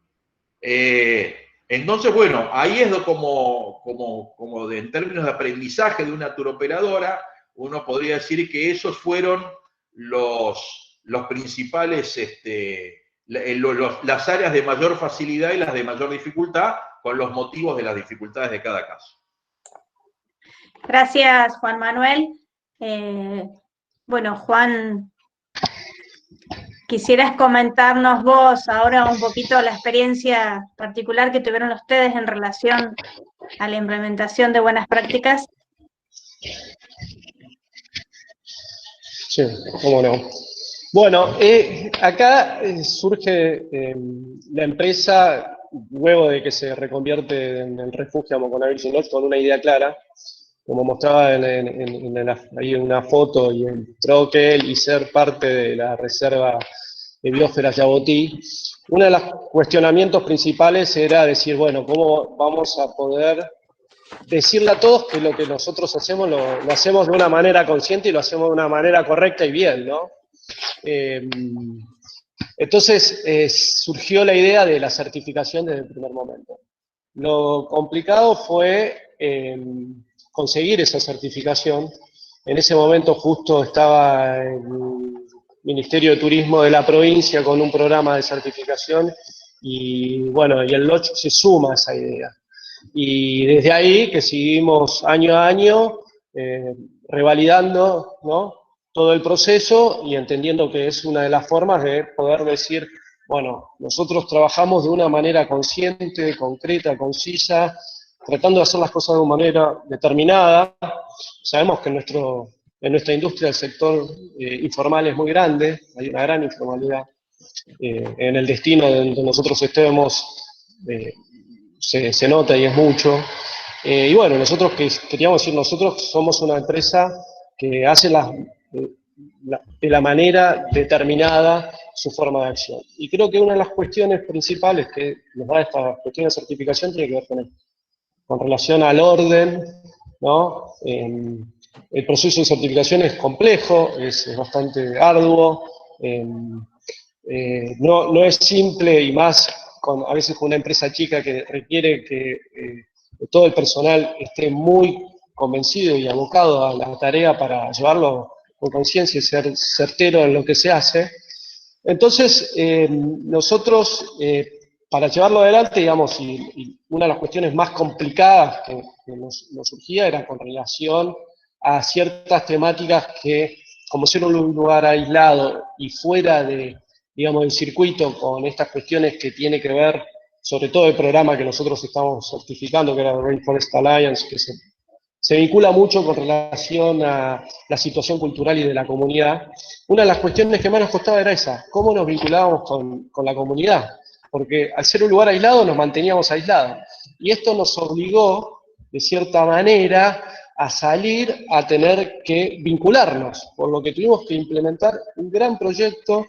[SPEAKER 4] Entonces, bueno, ahí es como en términos de aprendizaje de una turoperadora, uno podría decir que esos fueron los principales, las áreas de mayor facilidad y las de mayor dificultad, con los motivos de las dificultades de cada caso.
[SPEAKER 3] Gracias, Juan Manuel. Bueno, Juan, ¿quisieras comentarnos vos ahora un poquito la experiencia particular que tuvieron ustedes en relación a la implementación de buenas prácticas?
[SPEAKER 6] Sí, cómo no. Bueno, acá surge la empresa, luego de que se reconvierte en el refugio Moconavillos Lodge, con una idea clara, como mostraba ahí en una foto, y en troquel, y ser parte de la reserva de biosfera Yabotí. Uno de los cuestionamientos principales era decir, bueno, ¿cómo vamos a poder decirle a todos que lo que nosotros hacemos lo hacemos de una manera consciente y lo hacemos de una manera correcta y bien, ¿no? Entonces surgió la idea de la certificación desde el primer momento. Lo complicado fue conseguir esa certificación. En ese momento justo estaba el Ministerio de Turismo de la provincia con un programa de certificación, y bueno, y el Lodge se suma a esa idea. Y desde ahí que seguimos año a año revalidando, ¿no?, todo el proceso y entendiendo que es una de las formas de poder decir, bueno, nosotros trabajamos de una manera consciente, concreta, concisa, tratando de hacer las cosas de una manera determinada. Sabemos que en nuestra industria el sector informal es muy grande, hay una gran informalidad. En el destino donde nosotros estemos se nota y es mucho. Y bueno, nosotros queríamos decir, nosotros somos una empresa que hace de la manera determinada su forma de acción. Y creo que una de las cuestiones principales que nos da esta cuestión de certificación tiene que ver con relación al orden, ¿no? El proceso de certificación es complejo, es bastante arduo, no es simple, y más a veces con una empresa chica que requiere que todo el personal esté muy convencido y abocado a la tarea para llevarlo con conciencia y ser certero en lo que se hace. Entonces, nosotros, para llevarlo adelante, digamos, y una de las cuestiones más complicadas que nos surgía era con relación a ciertas temáticas que, como ser un lugar aislado y fuera de, digamos, del circuito, con estas cuestiones que tiene que ver, sobre todo el programa que nosotros estamos certificando, que era el Rainforest Alliance, que se vincula mucho con relación a la situación cultural y de la comunidad. Una de las cuestiones que más nos costaba era esa, cómo nos vinculábamos con la comunidad, porque al ser un lugar aislado nos manteníamos aislados, y esto nos obligó, de cierta manera, a salir a tener que vincularnos, por lo que tuvimos que implementar un gran proyecto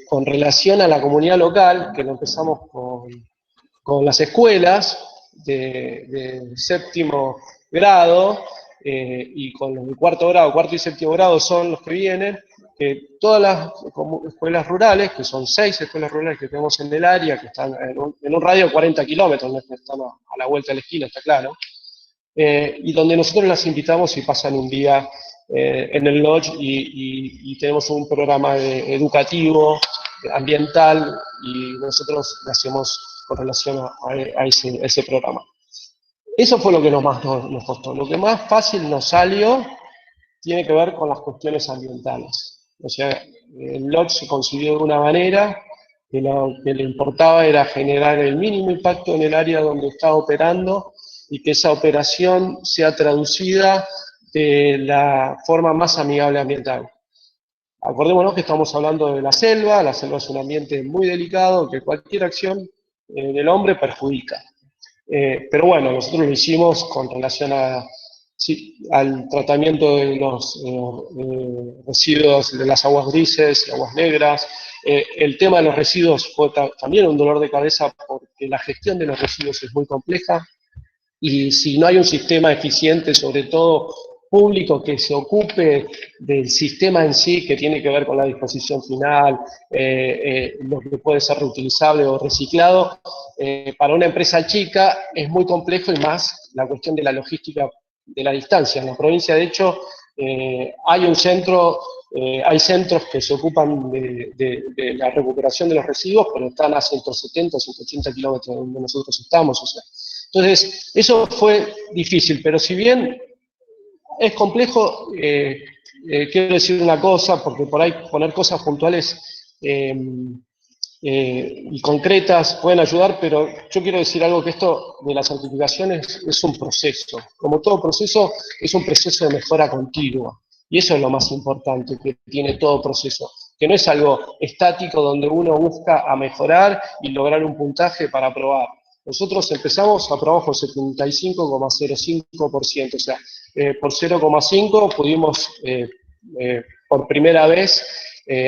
[SPEAKER 6] con relación a la comunidad local, que lo empezamos con las escuelas de séptimo grado, y con los de cuarto y séptimo grado son los que vienen, que todas las escuelas rurales, que son 6 escuelas rurales que tenemos en el área, que están en un radio de 40 kilómetros, no es que están a la vuelta de la esquina, está claro, y donde nosotros las invitamos y pasan un día en el lodge y tenemos un programa educativo, ambiental, y nosotros lo hacemos con relación a ese programa. Eso fue lo que más nos costó. Lo que más fácil nos salió tiene que ver con las cuestiones ambientales. O sea, el lodge se concibió de una manera que lo que le importaba era generar el mínimo impacto en el área donde estaba operando y que esa operación sea traducida de la forma más amigable ambiental. Acordémonos que estamos hablando de la selva es un ambiente muy delicado, que cualquier acción del hombre perjudica. Pero bueno, nosotros lo hicimos con relación al tratamiento de los residuos de las aguas grises y aguas negras. El tema de los residuos fue también un dolor de cabeza porque la gestión de los residuos es muy compleja, y si no hay un sistema eficiente, sobre todo público, que se ocupe del sistema en sí, que tiene que ver con la disposición final, lo que puede ser reutilizable o reciclado, para una empresa chica es muy complejo, y más la cuestión de la logística de la distancia. En la provincia, de hecho, hay centros que se ocupan de la recuperación de los residuos, pero están a 170, 180 kilómetros de donde nosotros estamos. O sea. Entonces, eso fue difícil, pero si bien es complejo, quiero decir una cosa, porque por ahí poner cosas puntuales y concretas pueden ayudar, pero yo quiero decir algo, que esto de las certificaciones es un proceso. Como todo proceso, es un proceso de mejora continua. Y eso es lo más importante que tiene todo proceso, que no es algo estático donde uno busca a mejorar y lograr un puntaje para aprobar. Nosotros aprobamos con 75,05%, o sea, por 0,5 pudimos por primera vez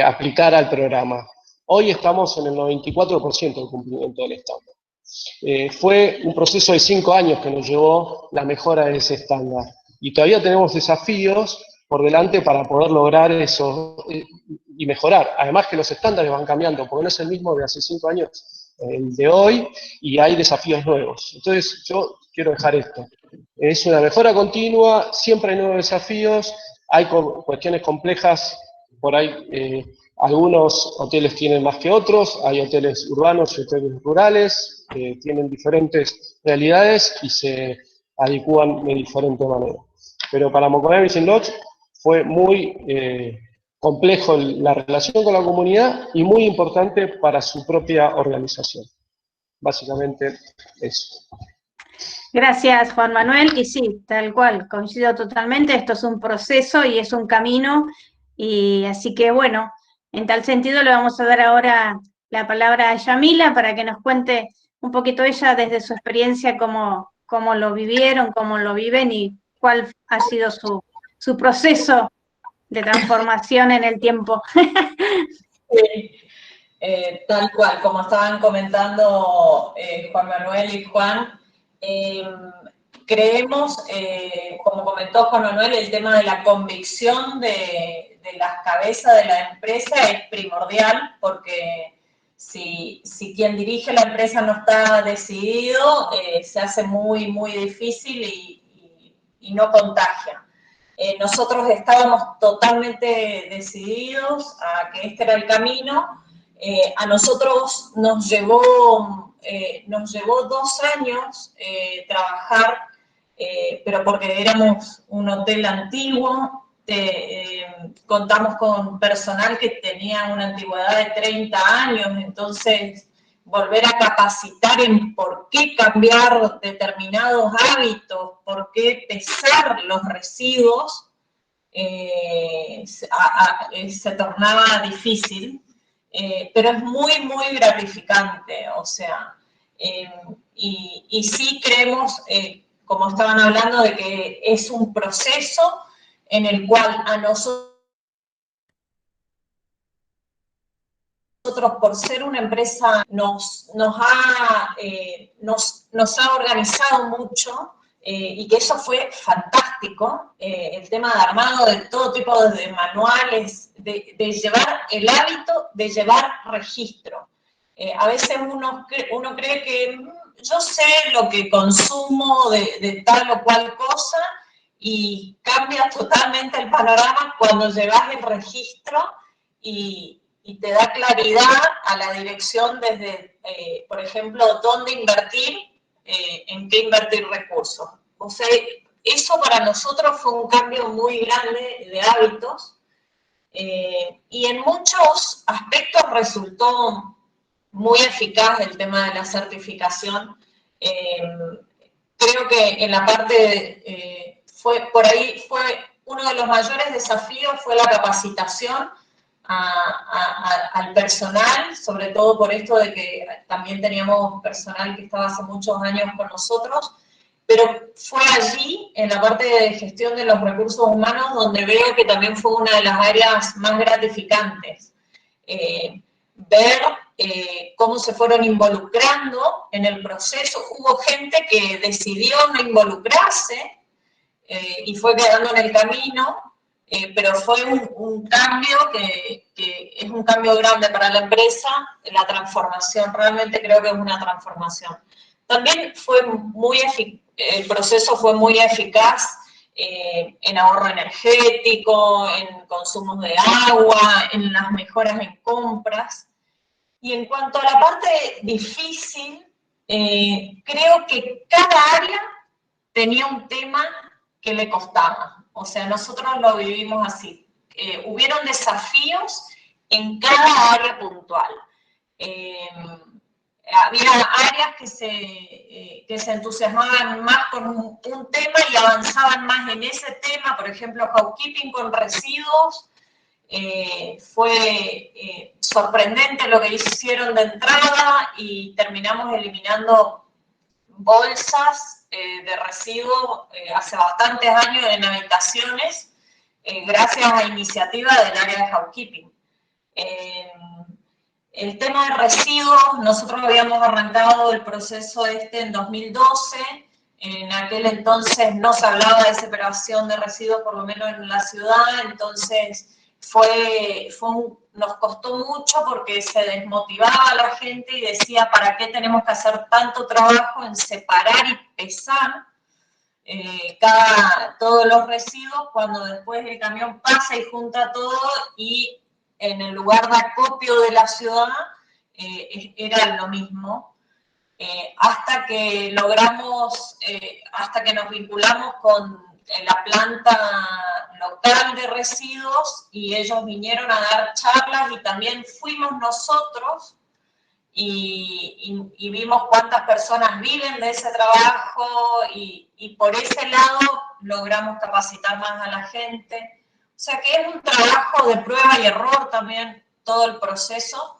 [SPEAKER 6] aplicar al programa. Hoy estamos en el 94% de cumplimiento del estándar. Fue un proceso de 5 años que nos llevó la mejora de ese estándar. Y todavía tenemos desafíos por delante para poder lograr eso y mejorar. Además que los estándares van cambiando, porque no es el mismo de hace 5 años el de hoy, y hay desafíos nuevos. Entonces, yo quiero dejar esto. Es una mejora continua, siempre hay nuevos desafíos, hay cuestiones complejas, por ahí algunos hoteles tienen más que otros, hay hoteles urbanos y hoteles rurales, que tienen diferentes realidades y se adecúan de diferente manera. Pero para Moconavi Lodge fue muy complejo la relación con la comunidad y muy importante para su propia organización. Básicamente eso.
[SPEAKER 3] Gracias, Juan Manuel. Y sí, tal cual, coincido totalmente. Esto es un proceso y es un camino. Y así que, bueno, en tal sentido le vamos a dar ahora la palabra a Yamila para que nos cuente un poquito ella desde su experiencia, cómo lo vivieron, cómo lo viven y cuál ha sido su proceso de transformación en el tiempo.
[SPEAKER 5] Sí, tal cual, como estaban comentando Juan Manuel y Juan, creemos, como comentó Juan Manuel, el tema de la convicción de las cabezas de la empresa es primordial, porque si quien dirige la empresa no está decidido, se hace muy, muy difícil y no contagia. Nosotros estábamos totalmente decididos a que este era el camino. A nosotros nos llevó 2 años trabajar, pero porque éramos un hotel antiguo, contamos con personal que tenía una antigüedad de 30 años, entonces volver a capacitar en por qué cambiar determinados hábitos, por qué pesar los residuos, se tornaba difícil, pero es muy, muy gratificante, o sea, y sí creemos, como estaban hablando, de que es un proceso en el cual a nosotros, por ser una empresa, nos ha organizado mucho, y que eso fue fantástico, el tema de armado de todo tipo de manuales, de llevar el hábito de llevar registro. A veces uno cree que yo sé lo que consumo de tal o cual cosa, y cambia totalmente el panorama cuando llevas el registro y te da claridad a la dirección desde, por ejemplo, dónde invertir, en qué invertir recursos. O sea, eso para nosotros fue un cambio muy grande de hábitos, y en muchos aspectos resultó muy eficaz el tema de la certificación. Creo que en la parte, por ahí fue uno de los mayores desafíos, fue la capacitación al personal, sobre todo por esto de que también teníamos personal que estaba hace muchos años con nosotros, pero fue allí, en la parte de gestión de los recursos humanos, donde veo que también fue una de las áreas más gratificantes. Ver cómo se fueron involucrando en el proceso. Hubo gente que decidió no involucrarse y fue quedando en el camino, pero fue un cambio que es un cambio grande para la empresa, la transformación, realmente creo que es una transformación. También el proceso fue muy eficaz en ahorro energético, en consumos de agua, en las mejoras en compras. Y en cuanto a la parte difícil, creo que cada área tenía un tema que le costaba. O sea, nosotros lo vivimos así. Hubieron desafíos en cada área puntual. Había áreas que se entusiasmaban más con un tema y avanzaban más en ese tema, por ejemplo, housekeeping con residuos. Fue sorprendente lo que hicieron de entrada y terminamos eliminando bolsas de residuos hace bastantes años en habitaciones, gracias a iniciativas del área de housekeeping. El tema de residuos, nosotros habíamos arrancado el proceso en 2012, en aquel entonces no se hablaba de separación de residuos, por lo menos en la ciudad, entonces nos costó mucho porque se desmotivaba a la gente y decía, ¿para qué tenemos que hacer tanto trabajo en separar y pesar todos los residuos cuando después el camión pasa y junta todo y en el lugar de acopio de la ciudad era lo mismo? Hasta que nos vinculamos con en la planta local de residuos y ellos vinieron a dar charlas y también fuimos nosotros y vimos cuántas personas viven de ese trabajo y por ese lado logramos capacitar más a la gente. O sea que es un trabajo de prueba y error también todo el proceso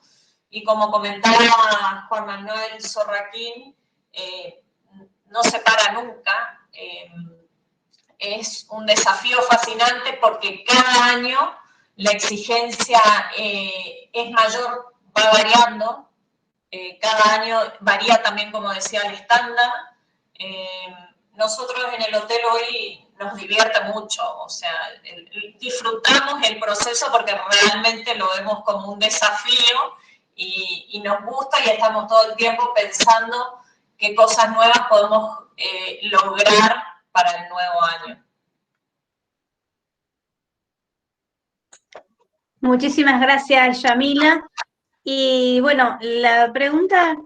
[SPEAKER 5] y como comentaba Juan Manuel Sorraquín, no se para nunca. Es un desafío fascinante porque cada año la exigencia es mayor, va variando. Cada año varía también, como decía, el estándar. Nosotros en el hotel hoy nos divierte mucho, o sea, disfrutamos el proceso porque realmente lo vemos como un desafío y nos gusta y estamos todo el tiempo pensando qué cosas nuevas podemos lograr para el nuevo año.
[SPEAKER 3] Muchísimas gracias, Yamila. Y bueno, la pregunta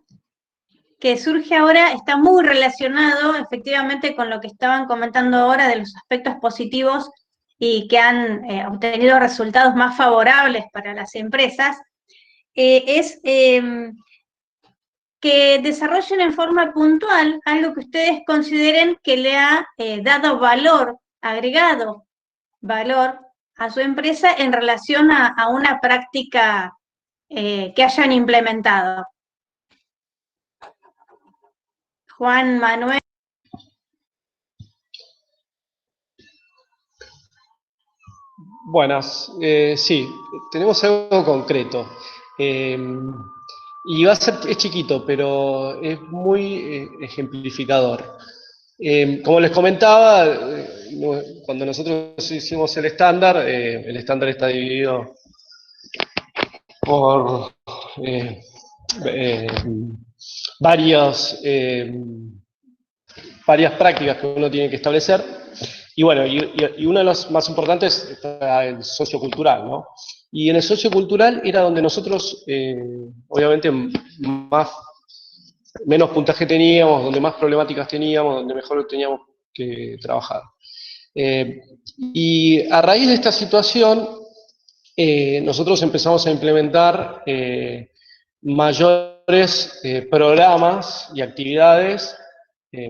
[SPEAKER 3] que surge ahora está muy relacionado efectivamente con lo que estaban comentando ahora de los aspectos positivos y que han obtenido resultados más favorables para las empresas, es que desarrollen en forma puntual algo que ustedes consideren que le ha dado valor, agregado valor a su empresa en relación a una práctica que hayan implementado. Juan Manuel.
[SPEAKER 6] Buenas, sí, tenemos algo concreto. Y es chiquito, pero es muy ejemplificador. Como les comentaba, cuando nosotros hicimos el estándar está dividido por varias prácticas que uno tiene que establecer. Y bueno, y una de las más importantes está el sociocultural, ¿no? Y en el sociocultural era donde nosotros, obviamente, menos puntaje teníamos, donde más problemáticas teníamos, donde mejor teníamos que trabajar. Y a raíz de esta situación, nosotros empezamos a implementar mayores programas y actividades,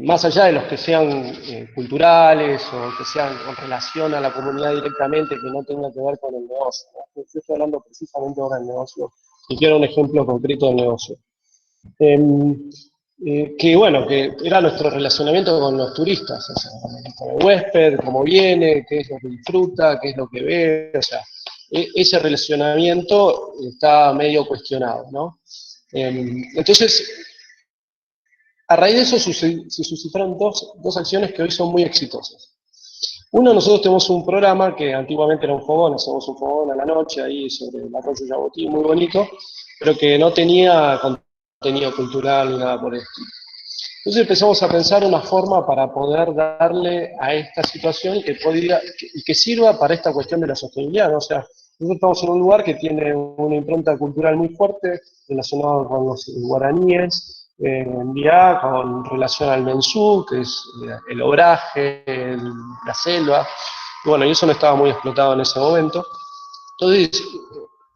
[SPEAKER 6] más allá de los que sean culturales o que sean con relación a la comunidad directamente, que no tengan que ver con el negocio, ¿no? Yo estoy hablando precisamente ahora del negocio, y quiero un ejemplo concreto del negocio. Que bueno, que era nuestro relacionamiento con los turistas, o sea, con el huésped, cómo viene, qué es lo que disfruta, qué es lo que ve, o sea, ese relacionamiento está medio cuestionado, ¿no? Entonces, a raíz de eso se suscitaron dos acciones que hoy son muy exitosas. Uno, nosotros tenemos un programa que antiguamente era un fogón, hacemos un fogón a la noche ahí sobre el arroyo Yabotí, muy bonito, pero que no tenía contenido cultural ni nada por el estilo. Entonces empezamos a pensar una forma para poder darle a esta situación que sirva para esta cuestión de la sostenibilidad, ¿no? O sea, nosotros estamos en un lugar que tiene una impronta cultural muy fuerte, relacionado con los guaraníes, en Biá, con relación al mensú, que es el obraje, la selva, y bueno, y eso no estaba muy explotado en ese momento. Entonces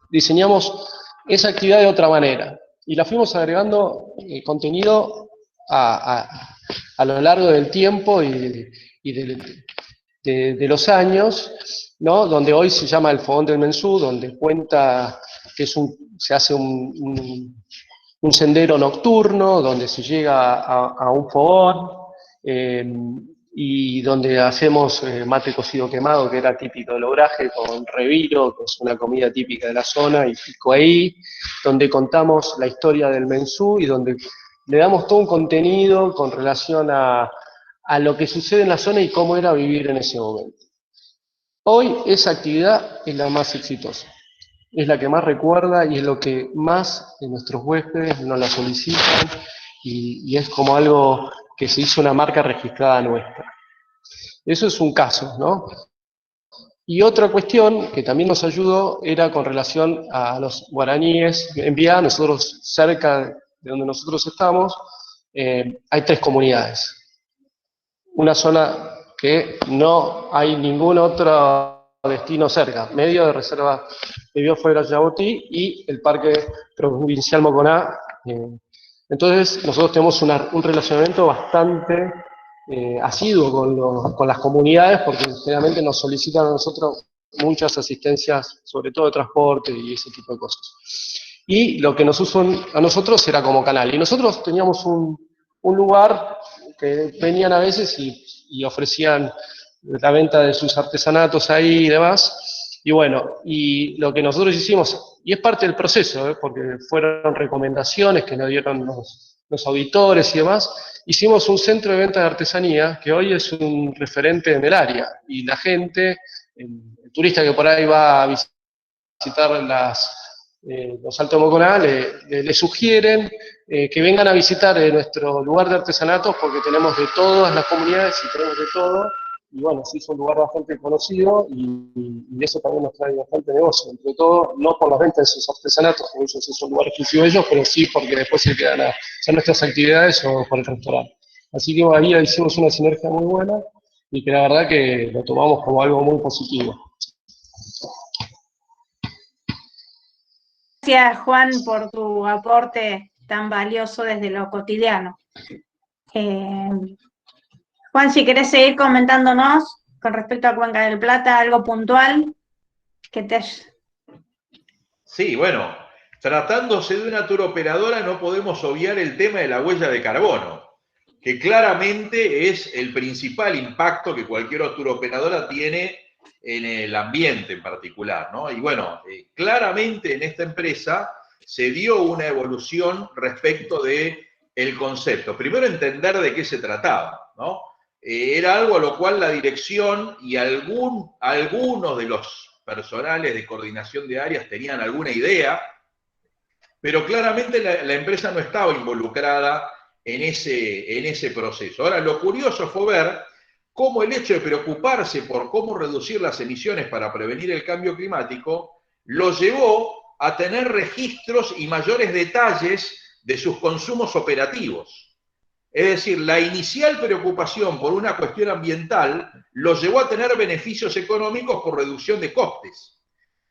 [SPEAKER 6] diseñamos esa actividad de otra manera, y la fuimos agregando contenido a lo largo del tiempo y de los años, ¿no? Donde hoy se llama el Fogón del Mensú, donde cuenta que se hace un sendero nocturno, donde se llega a un fogón, y donde hacemos mate cocido quemado, que era típico del obraje, con reviro, que es una comida típica de la zona, y pico ahí, donde contamos la historia del mensú y donde le damos todo un contenido con relación a lo que sucede en la zona y cómo era vivir en ese momento. Hoy esa actividad es la más exitosa, es la que más recuerda y es lo que más de nuestros huéspedes nos la solicitan y es como algo que se hizo una marca registrada nuestra. Eso es un caso, ¿no? Y otra cuestión que también nos ayudó era con relación a los guaraníes. En Biá, nosotros cerca de donde nosotros estamos, hay 3 comunidades. Una zona que no hay ningún otro destino cerca. Medio de reserva de biosfera Yabotí y el Parque Provincial Moconá. Entonces, nosotros tenemos un relacionamiento bastante asiduo con las comunidades, porque generalmente nos solicitan a nosotros muchas asistencias, sobre todo de transporte y ese tipo de cosas. Y lo que nos usan a nosotros era como canal. Y nosotros teníamos un lugar que venían a veces y ofrecían la venta de sus artesanatos ahí y demás. Y bueno, y lo que nosotros hicimos, y es parte del proceso, porque fueron recomendaciones que nos dieron los auditores y demás, hicimos un centro de venta de artesanía que hoy es un referente en el área. Y la gente, el turista que por ahí va a visitar los Altos Moconá, le sugieren que vengan a visitar nuestro lugar de artesanatos porque tenemos de todas las comunidades y tenemos de todo. Y bueno, sí es un lugar bastante conocido y eso también nos trae bastante negocio. Entre todo, no por las ventas de sus artesanatos, porque ellos es un lugar exclusivo de ellos, pero sí porque después se quedan a hacer nuestras actividades o por el restaurante. Así que ahí hicimos una sinergia muy buena y que la verdad que lo tomamos como algo muy positivo.
[SPEAKER 3] Gracias, Juan, por tu aporte tan valioso desde lo cotidiano. Juan, si querés seguir comentándonos con respecto a Cuenca del Plata, algo puntual que te...
[SPEAKER 4] Sí, bueno, tratándose de una turoperadora no podemos obviar el tema de la huella de carbono, que claramente es el principal impacto que cualquier turoperadora tiene en el ambiente en particular, ¿no? Y bueno, claramente en esta empresa se dio una evolución respecto de el concepto. Primero entender de qué se trataba, ¿no? Era algo a lo cual la dirección y algunos de los personales de coordinación de áreas tenían alguna idea, pero claramente la empresa no estaba involucrada en ese proceso. Ahora, lo curioso fue ver cómo el hecho de preocuparse por cómo reducir las emisiones para prevenir el cambio climático lo llevó a tener registros y mayores detalles de sus consumos operativos. Es decir, la inicial preocupación por una cuestión ambiental los llevó a tener beneficios económicos por reducción de costes.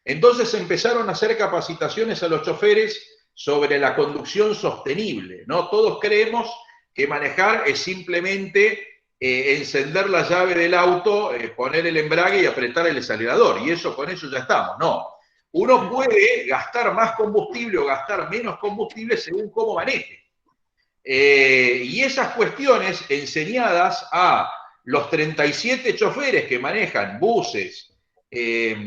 [SPEAKER 4] Entonces empezaron a hacer capacitaciones a los choferes sobre la conducción sostenible, ¿no? Todos creemos que manejar es simplemente encender la llave del auto, poner el embrague y apretar el acelerador, y con eso ya estamos. No. Uno puede gastar más combustible o gastar menos combustible según cómo maneje. Y esas cuestiones enseñadas a los 37 choferes que manejan buses,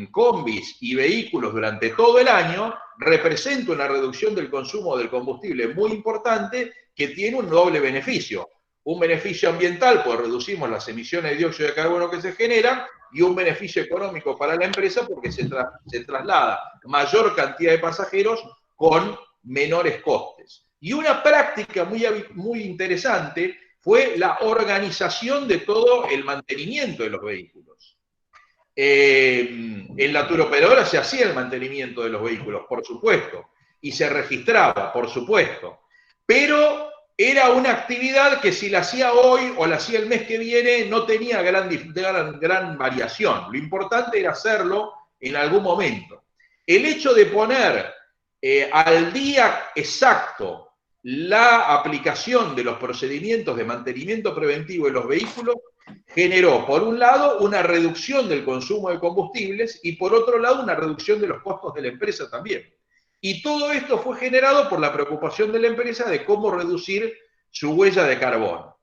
[SPEAKER 4] combis y vehículos durante todo el año, representa una reducción del consumo del combustible muy importante que tiene un doble beneficio. Un beneficio ambiental, pues reducimos las emisiones de dióxido de carbono que se generan, y un beneficio económico para la empresa porque se traslada mayor cantidad de pasajeros con menores costes. Y una práctica muy interesante fue la organización de todo el mantenimiento de los vehículos. En la turoperadora se hacía el mantenimiento de los vehículos, por supuesto, y se registraba, por supuesto, pero era una actividad que si la hacía hoy o la hacía el mes que viene no tenía gran variación. Lo importante era hacerlo en algún momento. El hecho de poner al día exacto la aplicación de los procedimientos de mantenimiento preventivo de los vehículos generó, por un lado, una reducción del consumo de combustibles y, por otro lado, una reducción de los costos de la empresa también. Y todo esto fue generado por la preocupación de la empresa de cómo reducir su huella de carbono.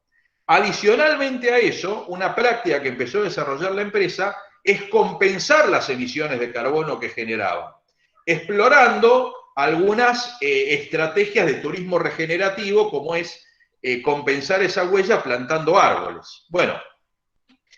[SPEAKER 4] Adicionalmente a eso, una práctica que empezó a desarrollar la empresa es compensar las emisiones de carbono que generaba, explorando algunas estrategias de turismo regenerativo, como es compensar esa huella plantando árboles. Bueno,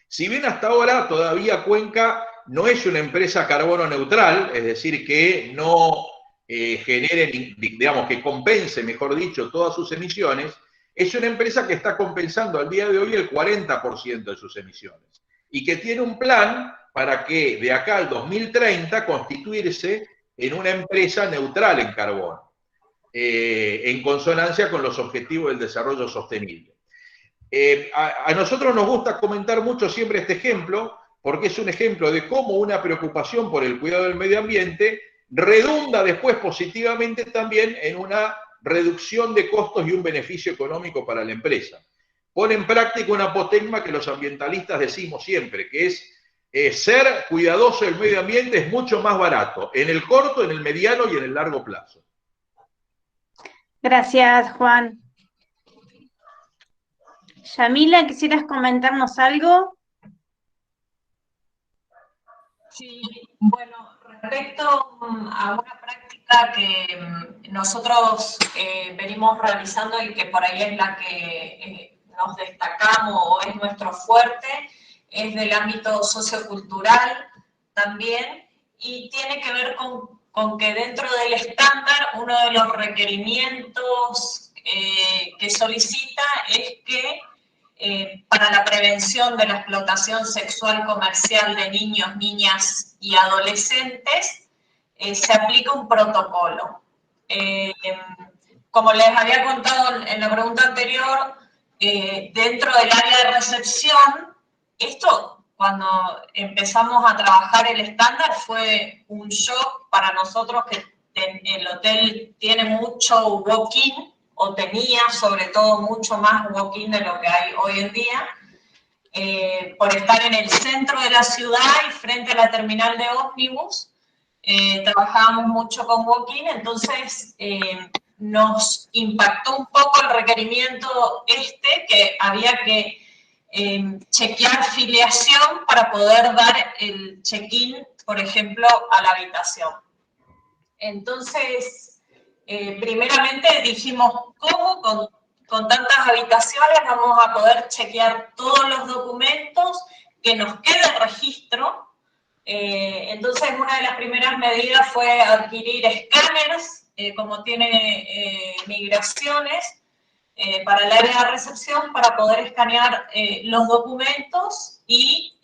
[SPEAKER 4] si bien hasta ahora todavía Cuenca no es una empresa carbono neutral, es decir, que no genere, digamos, que compense, mejor dicho, todas sus emisiones, es una empresa que está compensando al día de hoy el 40% de sus emisiones y que tiene un plan para que de acá al 2030 constituirse en una empresa neutral en carbono, en consonancia con los objetivos del desarrollo sostenible. A nosotros nos gusta comentar mucho siempre este ejemplo, porque es un ejemplo de cómo una preocupación por el cuidado del medio ambiente redunda después positivamente también en una reducción de costos y un beneficio económico para la empresa. Pone en práctica un apotegma que los ambientalistas decimos siempre, que es ser cuidadoso del medio ambiente es mucho más barato, en el corto, en el mediano y en el largo plazo.
[SPEAKER 3] Gracias, Juan. Yamila, ¿quisieras comentarnos algo?
[SPEAKER 5] Sí, bueno, respecto a una práctica que nosotros venimos realizando y que por ahí es la que nos destacamos o es nuestro fuerte, es del ámbito sociocultural también, y tiene que ver con que dentro del estándar uno de los requerimientos que solicita es que para la prevención de la explotación sexual comercial de niños, niñas y adolescentes, se aplica un protocolo. Como les había contado en la pregunta anterior, dentro del área de recepción, esto cuando empezamos a trabajar el estándar fue un shock para nosotros, que el hotel tiene mucho walk-in, o tenía sobre todo mucho más walk-in de lo que hay hoy en día, por estar en el centro de la ciudad y frente a la terminal de ómnibus. Trabajábamos mucho con walk-in, entonces nos impactó un poco el requerimiento que había que chequear filiación para poder dar el check-in, por ejemplo, a la habitación. Entonces, primeramente dijimos, ¿cómo con tantas habitaciones vamos a poder chequear todos los documentos, que nos quede el registro? Entonces, una de las primeras medidas fue adquirir escáneres, como tiene Migraciones, para el área de recepción, para poder escanear los documentos y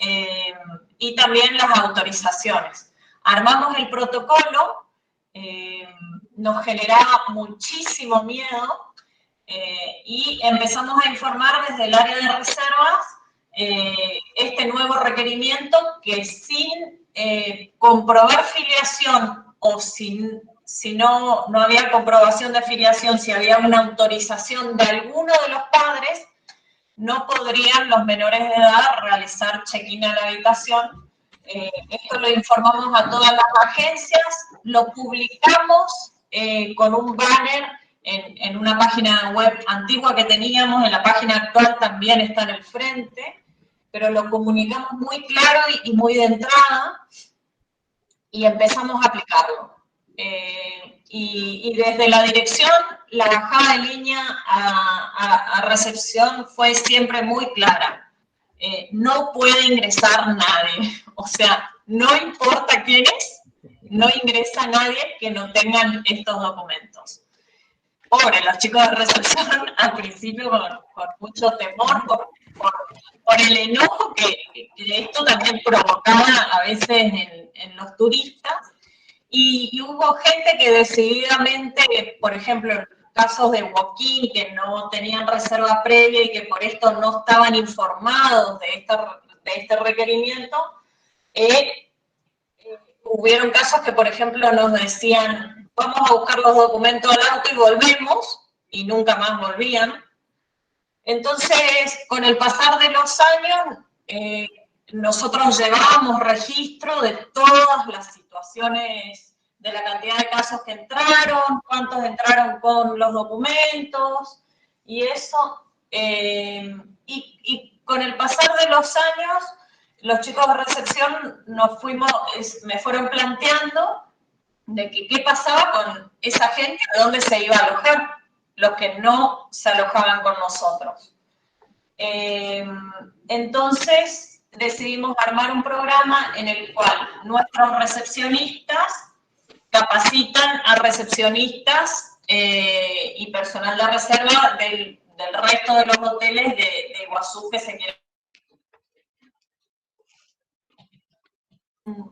[SPEAKER 5] también las autorizaciones. Armamos el protocolo, nos generaba muchísimo miedo y empezamos a informar desde el área de reservas este nuevo requerimiento, que sin comprobar filiación o si no había comprobación de filiación, si había una autorización de alguno de los padres, no podrían los menores de edad realizar check-in a la habitación. Esto lo informamos a todas las agencias, lo publicamos con un banner en una página web antigua que teníamos, en la página actual también está en el frente, pero lo comunicamos muy claro y muy de entrada, y empezamos a aplicarlo. Y desde la dirección, la bajada de línea a recepción fue siempre muy clara. No puede ingresar nadie, o sea, no importa quién es, no ingresa nadie que no tengan estos documentos. Pobre, los chicos de recepción al principio con mucho temor por el enojo que esto también provocaba a veces en los turistas, y hubo gente que decididamente, por ejemplo, en casos de walk-in que no tenían reserva previa y que por esto no estaban informados de este requerimiento, hubieron casos que, por ejemplo, nos decían, vamos a buscar los documentos al auto y volvemos, y nunca más volvían. Entonces, con el pasar de los años, nosotros llevábamos registro de todas las situaciones, de la cantidad de casos que entraron, cuántos entraron con los documentos, y eso, y con el pasar de los años, los chicos de recepción me fueron planteando de que qué pasaba con esa gente, de dónde se iba a alojar, los que no se alojaban con nosotros. Entonces decidimos armar un programa en el cual nuestros recepcionistas capacitan a recepcionistas y personal de reserva del resto de los hoteles de Iguazú que se quieren.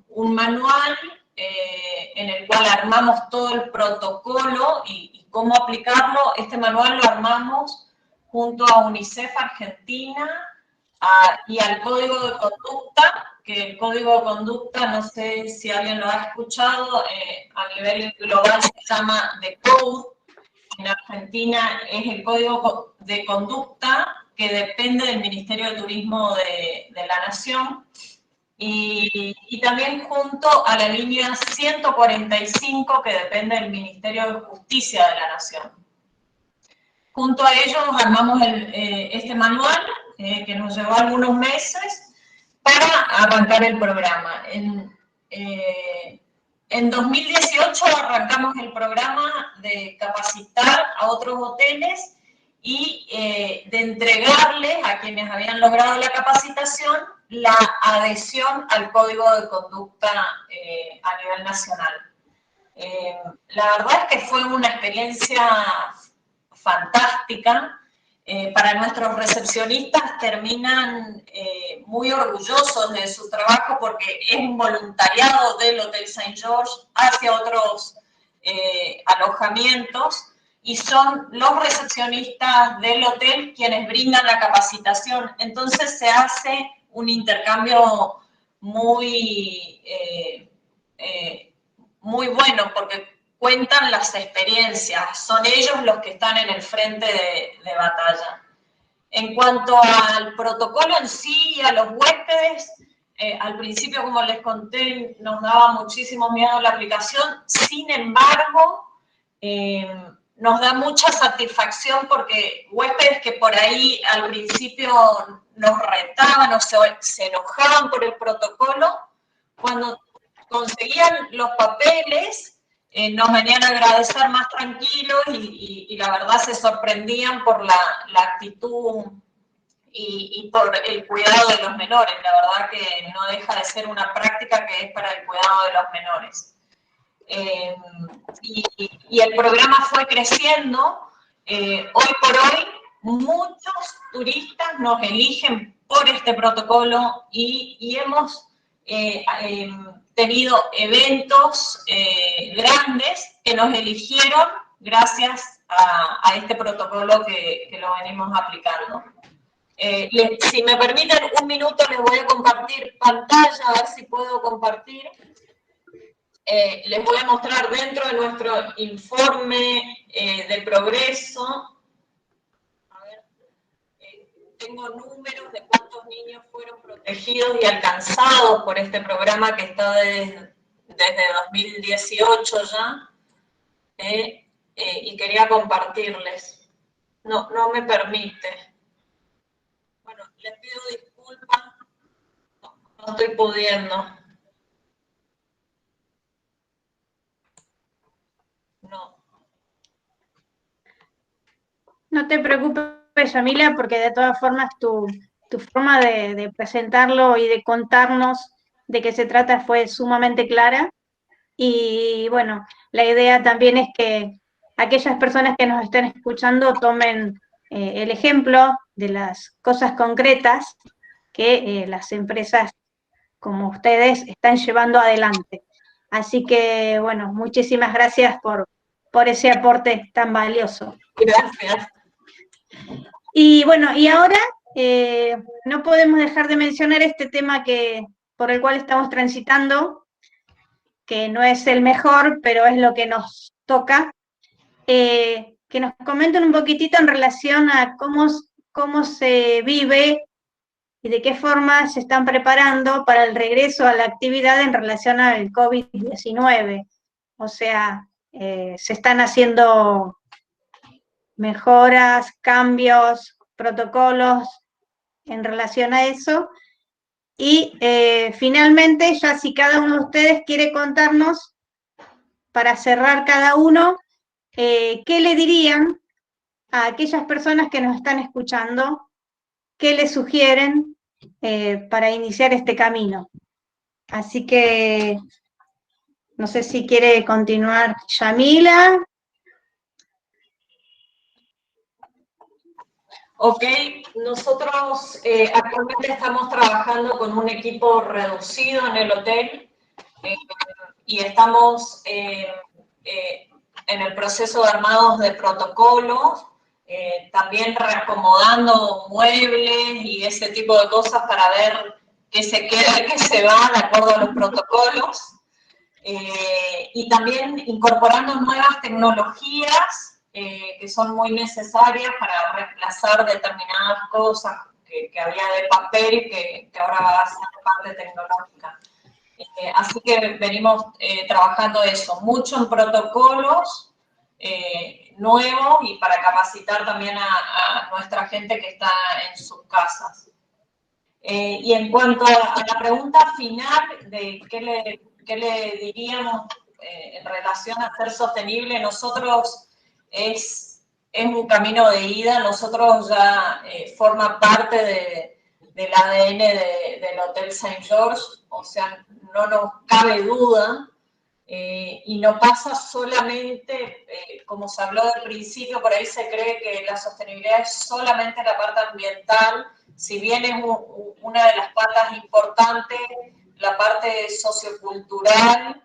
[SPEAKER 5] Un manual en el cual armamos todo el protocolo y cómo aplicarlo. Este manual lo armamos junto a UNICEF Argentina y al Código de Conducta, que el Código de Conducta, no sé si alguien lo ha escuchado, a nivel global se llama The Code. En Argentina es el Código de Conducta, que depende del Ministerio de Turismo de la Nación, y también junto a la línea 145, que depende del Ministerio de Justicia de la Nación. Junto a ellos armamos este manual, que nos llevó algunos meses, para arrancar el programa. En 2018 arrancamos el programa de capacitar a otros hoteles y de entregarles a quienes habían logrado la capacitación la adhesión al Código de Conducta a nivel nacional. La verdad es que fue una experiencia fantástica. Para nuestros recepcionistas terminan muy orgullosos de su trabajo porque es un voluntariado del Hotel Saint George hacia otros alojamientos y son los recepcionistas del hotel quienes brindan la capacitación. Entonces se hace un intercambio muy bueno porque cuentan las experiencias, son ellos los que están en el frente de batalla. En cuanto al protocolo en sí y a los huéspedes, al principio, como les conté, nos daba muchísimo miedo la aplicación, sin embargo, nos da mucha satisfacción porque huéspedes que por ahí al principio nos retaban o se enojaban por el protocolo, cuando conseguían los papeles, nos venían a agradecer más tranquilos y la verdad se sorprendían por la actitud y por el cuidado de los menores. La verdad que no deja de ser una práctica que es para el cuidado de los menores. Y el programa fue creciendo. Hoy por hoy muchos turistas nos eligen por este protocolo y hemos tenido eventos grandes que nos eligieron gracias a este protocolo que lo venimos aplicando. Si me permiten un minuto, les voy a compartir pantalla, a ver si puedo compartir. Les voy a mostrar dentro de nuestro informe de progreso. A ver, tengo números de cuántos niños fueron protegidos y alcanzados por este programa que está desde 2018 ya. Y quería compartirles. No me permite. Bueno, les pido disculpas. No estoy pudiendo. No.
[SPEAKER 3] No te preocupes, Yamila, porque de todas formas tu forma de presentarlo y de contarnos de qué se trata fue sumamente clara. Y bueno, la idea también es que aquellas personas que nos estén escuchando tomen el ejemplo de las cosas concretas que las empresas como ustedes están llevando adelante. Así que, bueno, muchísimas gracias por ese aporte tan valioso.
[SPEAKER 5] Gracias.
[SPEAKER 3] Y bueno, y ahora no podemos dejar de mencionar este tema por el cual estamos transitando, que no es el mejor, pero es lo que nos toca, que nos comenten un poquitito en relación a cómo se vive y de qué forma se están preparando para el regreso a la actividad en relación al COVID-19. O sea, se están haciendo mejoras, cambios, protocolos en relación a eso. Y finalmente, ya si cada uno de ustedes quiere contarnos, para cerrar cada uno, ¿qué le dirían a aquellas personas que nos están escuchando? ¿Qué les sugieren para iniciar este camino? Así que, no sé si quiere continuar Yamila.
[SPEAKER 5] Ok, nosotros actualmente estamos trabajando con un equipo reducido en el hotel y estamos en el proceso de armados de protocolos también reacomodando muebles y ese tipo de cosas para ver qué se queda y qué se va de acuerdo a los protocolos. Y también incorporando nuevas tecnologías que son muy necesarias para reemplazar determinadas cosas que había de papel y que ahora va a ser parte tecnológica. Así que venimos trabajando eso, mucho en protocolos nuevos y para capacitar también a nuestra gente que está en sus casas. Y en cuanto a la pregunta final de qué le diríamos en relación a ser sostenible, nosotros es un camino de ida, nosotros ya forma parte del ADN del Hotel Saint George, o sea, no nos cabe duda, y no pasa solamente, como se habló al principio, por ahí se cree que la sostenibilidad es solamente la parte ambiental, si bien es una de las patas importantes, la parte sociocultural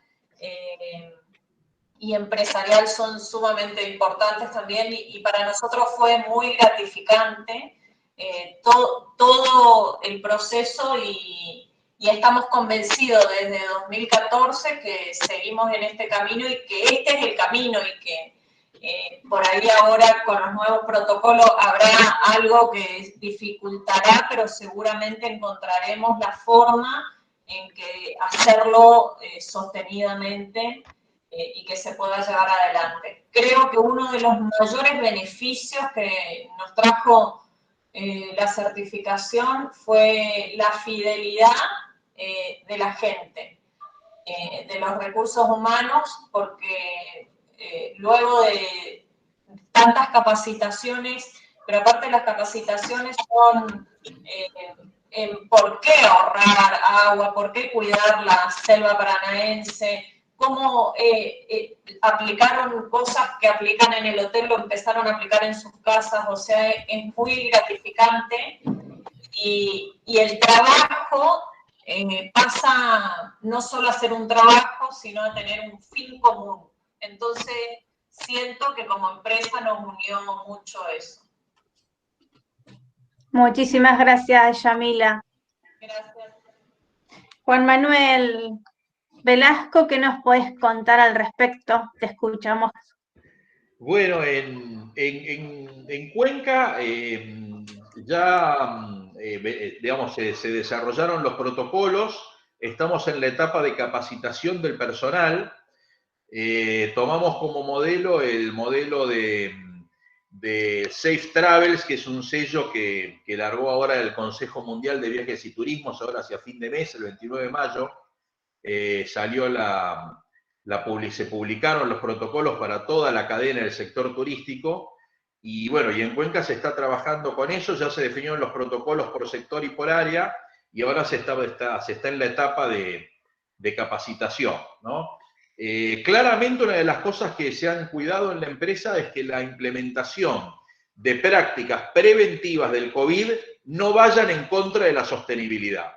[SPEAKER 5] y empresarial son sumamente importantes también, y para nosotros fue muy gratificante todo el proceso y estamos convencidos desde 2014 que seguimos en este camino y que este es el camino y que por ahí ahora con los nuevos protocolos habrá algo que dificultará, pero seguramente encontraremos la forma en que hacerlo sostenidamente y que se pueda llevar adelante. Creo que uno de los mayores beneficios que nos trajo la certificación fue la fidelidad de la gente, de los recursos humanos, porque luego de tantas capacitaciones, pero aparte las capacitaciones son en por qué ahorrar agua, por qué cuidar la selva paranaense, cómo aplicaron cosas que aplican en el hotel, lo empezaron a aplicar en sus casas, o sea, es muy gratificante y el trabajo pasa no solo a ser un trabajo, sino a tener un fin común. Entonces, siento que como empresa nos unió mucho eso.
[SPEAKER 3] Muchísimas gracias, Yamila.
[SPEAKER 5] Gracias.
[SPEAKER 3] Juan Manuel Velasco, ¿qué nos puedes contar al respecto? Te escuchamos.
[SPEAKER 4] Bueno, en Cuenca ya, digamos, se desarrollaron los protocolos, estamos en la etapa de capacitación del personal, tomamos como modelo el modelo de Safe Travels, que es un sello que largó ahora el Consejo Mundial de Viajes y Turismos, ahora hacia fin de mes, el 29 de mayo, salió se publicaron los protocolos para toda la cadena del sector turístico, y bueno, y en Cuenca se está trabajando con eso, ya se definieron los protocolos por sector y por área, y ahora se está en la etapa de capacitación, ¿no? Claramente una de las cosas que se han cuidado en la empresa es que la implementación de prácticas preventivas del COVID no vayan en contra de la sostenibilidad.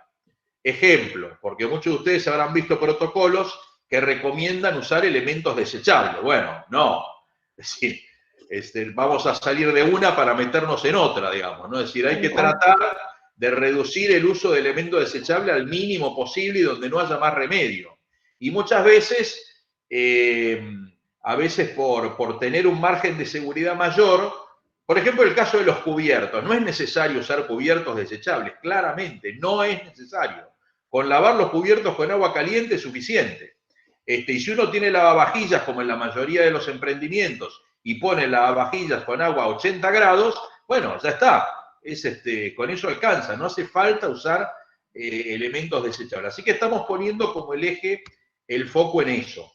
[SPEAKER 4] Ejemplo, porque muchos de ustedes habrán visto protocolos que recomiendan usar elementos desechables. Bueno, no. Es decir, vamos a salir de una para meternos en otra, digamos, ¿no? Es decir, hay que tratar de reducir el uso de elementos desechables al mínimo posible y donde no haya más remedio. Y muchas veces, por tener un margen de seguridad mayor, por ejemplo, el caso de los cubiertos, no es necesario usar cubiertos desechables, claramente, no es necesario. Con lavar los cubiertos con agua caliente es suficiente. Y si uno tiene lavavajillas, como en la mayoría de los emprendimientos, y pone lavavajillas con agua a 80 grados, bueno, ya está. Con eso alcanza, no hace falta usar elementos desechables. Así que estamos poniendo como el eje el foco en eso.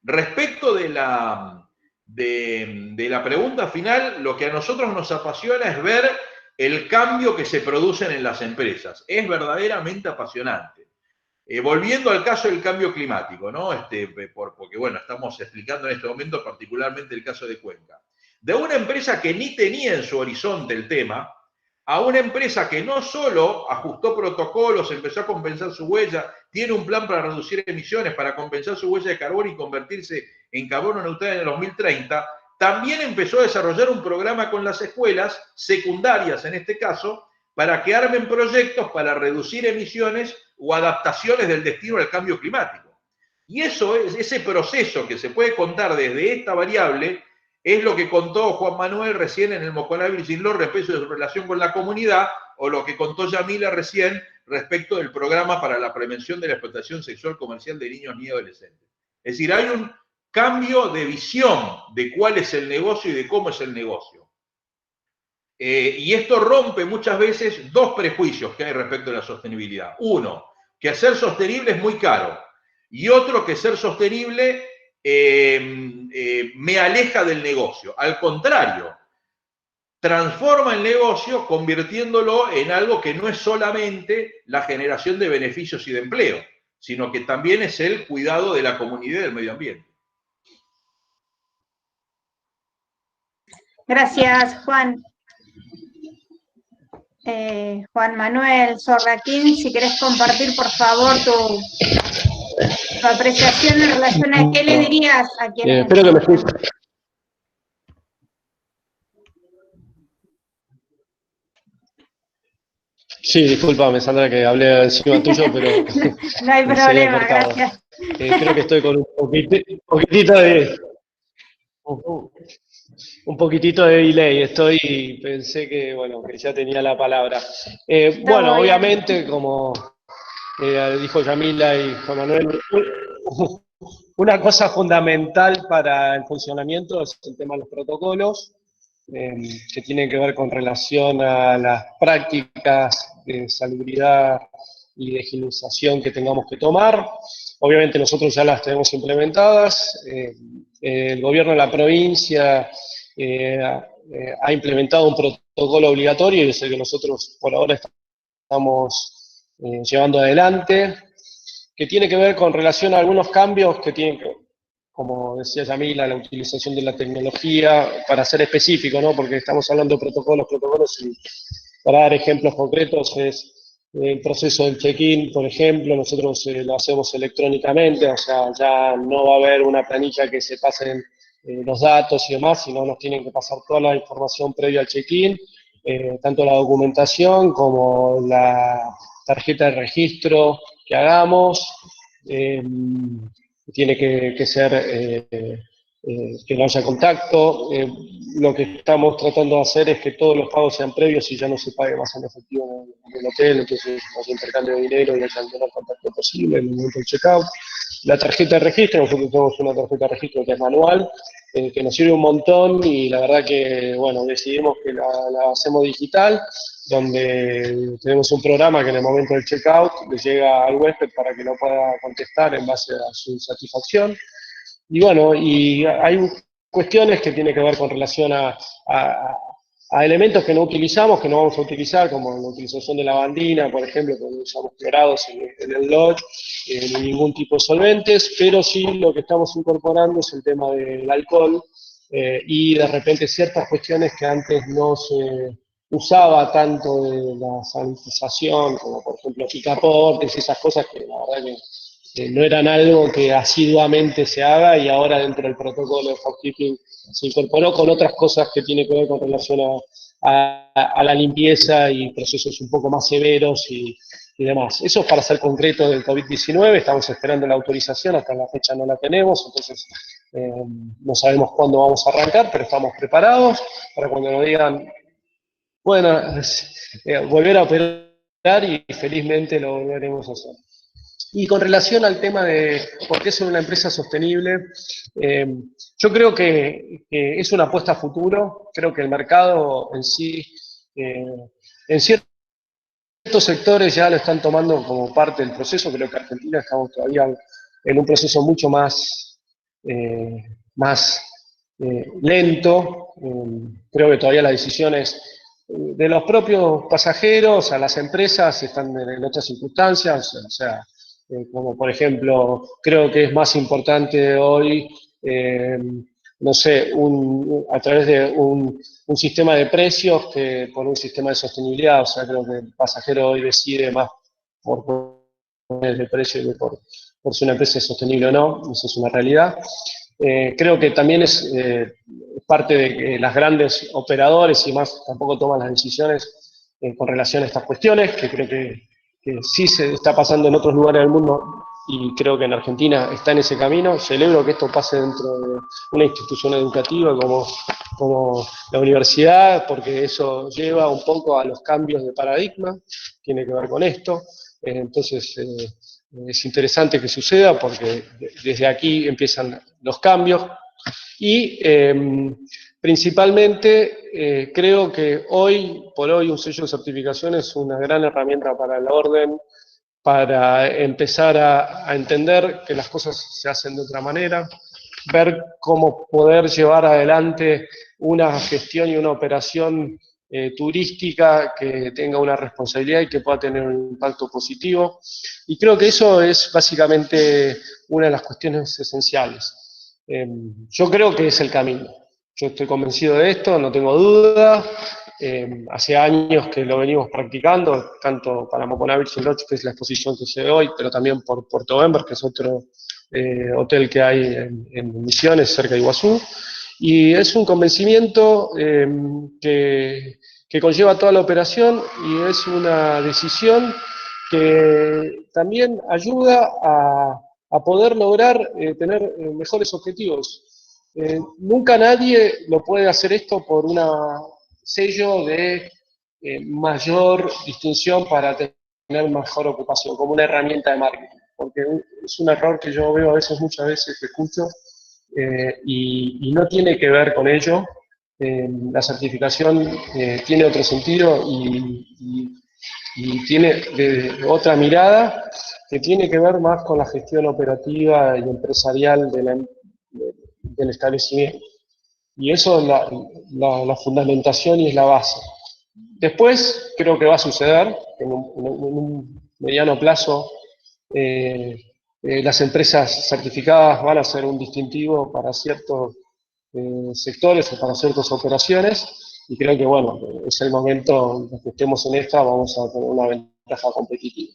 [SPEAKER 4] Respecto de la pregunta final, lo que a nosotros nos apasiona es ver el cambio que se producen en las empresas. Es verdaderamente apasionante. Volviendo al caso del cambio climático, ¿no? Porque, bueno, estamos explicando en este momento particularmente el caso de Cuenca. De una empresa que ni tenía en su horizonte el tema, a una empresa que no solo ajustó protocolos, empezó a compensar su huella, tiene un plan para reducir emisiones, para compensar su huella de carbono y convertirse en carbono neutral en el 2030, también empezó a desarrollar un programa con las escuelas, secundarias en este caso, para que armen proyectos para reducir emisiones o adaptaciones del destino al cambio climático. Y eso es, ese proceso que se puede contar desde esta variable, es lo que contó Juan Manuel recién en el Moconá Virgin Law respecto de su relación con la comunidad, o lo que contó Yamila recién respecto del programa para la prevención de la explotación sexual comercial de niños y adolescentes. Es decir, hay un cambio de visión de cuál es el negocio y de cómo es el negocio. Y esto rompe muchas veces dos prejuicios que hay respecto a la sostenibilidad. Uno, que ser sostenible es muy caro. Y otro, que ser sostenible me aleja del negocio. Al contrario, transforma el negocio convirtiéndolo en algo que no es solamente la generación de beneficios y de empleo, sino que también es el cuidado de la comunidad y del medio ambiente.
[SPEAKER 3] Gracias, Juan. Juan Manuel Sorraquín, si querés compartir, por favor, tu apreciación en relación a qué le dirías a quienes...
[SPEAKER 6] Espero que me escuchen. Sí, discúlpame, Sandra, que hablé encima tuyo, pero...
[SPEAKER 3] No hay problema, gracias.
[SPEAKER 6] Creo que estoy con un poquitito de... Un poquitito de delay, pensé que, bueno, que ya tenía la palabra. Bueno, obviamente, como dijo Yamila y Juan Manuel, una cosa fundamental para el funcionamiento es el tema de los protocolos, que tienen que ver con relación a las prácticas de salubridad y de higienización que tengamos que tomar. Obviamente nosotros ya las tenemos implementadas. El gobierno de la provincia ha implementado un protocolo obligatorio y es el que nosotros por ahora estamos llevando adelante, que tiene que ver con relación a algunos cambios que tienen que, como decía Yamila, la utilización de la tecnología, para ser específico, ¿no? Porque estamos hablando de protocolos, y para dar ejemplos concretos es el proceso del check-in, por ejemplo, nosotros lo hacemos electrónicamente, o sea, ya no va a haber una planilla que se pasen los datos y demás, sino nos tienen que pasar toda la información previa al check-in, tanto la documentación como la tarjeta de registro que hagamos, tiene que ser que no haya contacto. Lo que estamos tratando de hacer es que todos los pagos sean previos y ya no se pague más en efectivo en el hotel, entonces haya intercambio de dinero y haya el menor contacto posible en el momento del checkout. La tarjeta de registro, nosotros tenemos una tarjeta de registro que es manual, que nos sirve un montón y la verdad que, bueno, decidimos que la hacemos digital, donde tenemos un programa que en el momento del checkout le llega al huésped para que lo pueda contestar en base a su satisfacción. Y bueno, y hay cuestiones que tienen que ver con relación a elementos que no utilizamos, que no vamos a utilizar, como la utilización de lavandina, por ejemplo, que no usamos clorados en el lodge, ni ningún tipo de solventes, pero sí lo que estamos incorporando es el tema del alcohol y de repente ciertas cuestiones que antes no se usaba tanto de la sanitización, como por ejemplo picaportes y esas cosas que la verdad que no eran algo que asiduamente se haga y ahora dentro del protocolo de housekeeping se incorporó con otras cosas que tienen que ver con relación a la limpieza y procesos un poco más severos y demás. Eso es para ser concreto del COVID-19, estamos esperando la autorización, hasta la fecha no la tenemos, entonces no sabemos cuándo vamos a arrancar, pero estamos preparados para cuando nos digan, bueno, volver a operar y felizmente lo volveremos a hacer. Y con relación al tema de por qué ser una empresa sostenible, yo creo que es una apuesta a futuro, creo que el mercado en sí, en ciertos sectores ya lo están tomando como parte del proceso, creo que Argentina estamos todavía en un proceso mucho más lento, creo que todavía las decisiones de los propios pasajeros a las empresas están en otras circunstancias, o sea, como por ejemplo, creo que es más importante hoy, no sé, a través de un sistema de precios que por un sistema de sostenibilidad, o sea, creo que el pasajero hoy decide más por el precio que por si una empresa es sostenible o no, eso es una realidad. Creo que también es parte de que las grandes operadores y más tampoco toman las decisiones con relación a estas cuestiones, que creo que sí se está pasando en otros lugares del mundo y creo que en Argentina está en ese camino. Celebro que esto pase dentro de una institución educativa como la universidad, porque eso lleva un poco a los cambios de paradigma, tiene que ver con esto. Entonces, es interesante que suceda porque desde aquí empiezan los cambios y principalmente creo que hoy por hoy un sello de certificación es una gran herramienta para el orden, para empezar a entender que las cosas se hacen de otra manera, ver cómo poder llevar adelante una gestión y una operación turística que tenga una responsabilidad y que pueda tener un impacto positivo. Y creo que eso es básicamente una de las cuestiones esenciales. Yo creo que es el camino. Yo estoy convencido de esto, no tengo duda. Hace años que lo venimos practicando, tanto para Moponavich Lodge, que es la exposición que se ve hoy, pero también por Puerto Bember, que es otro hotel que hay en Misiones, cerca de Iguazú. Y es un convencimiento que conlleva toda la operación y es una decisión que también ayuda a poder lograr tener mejores objetivos. Nunca nadie lo puede hacer esto por un sello de mayor distinción para tener mejor ocupación, como una herramienta de marketing, porque es un error que yo veo muchas veces que escucho, y no tiene que ver con ello. La certificación tiene otro sentido y tiene otra mirada que tiene que ver más con la gestión operativa y empresarial del establecimiento. Y eso es la fundamentación y es la base. Después creo que va a suceder en un mediano plazo. Las empresas certificadas van a ser un distintivo para ciertos sectores o para ciertas operaciones, y creo que, bueno, es el momento en que estemos en esta, vamos a tener una ventaja competitiva.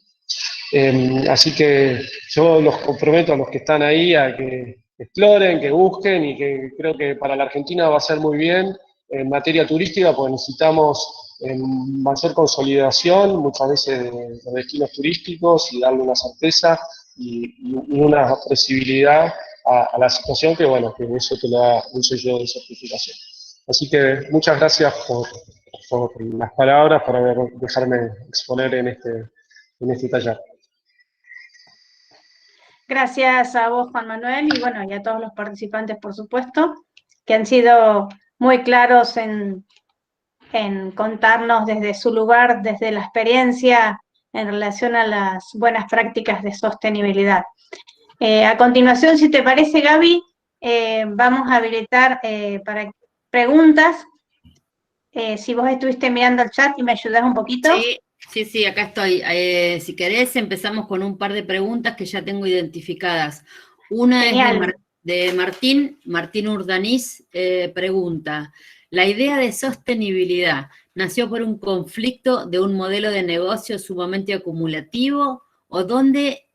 [SPEAKER 6] Así que yo los comprometo a los que están ahí a que exploren, que busquen, y que creo que para la Argentina va a ser muy bien en materia turística, porque necesitamos mayor consolidación muchas veces de los destinos turísticos y darle una certeza y una accesibilidad a la situación que, bueno, que eso te lo da un sello de certificación. Así que muchas gracias por las palabras, por dejarme exponer en este taller.
[SPEAKER 3] Gracias a vos, Juan Manuel, y bueno, y a todos los participantes, por supuesto, que han sido muy claros en contarnos desde su lugar, desde la experiencia en relación a las buenas prácticas de sostenibilidad. A continuación, si te parece, Gaby, vamos a habilitar para preguntas. Si vos estuviste mirando el chat y me ayudás un poquito.
[SPEAKER 2] Sí, acá estoy. Si querés, empezamos con un par de preguntas que ya tengo identificadas. Una Genial. Es de Martín Urdaniz, pregunta: ¿la idea de sostenibilidad nació por un conflicto de un modelo de negocio sumamente acumulativo o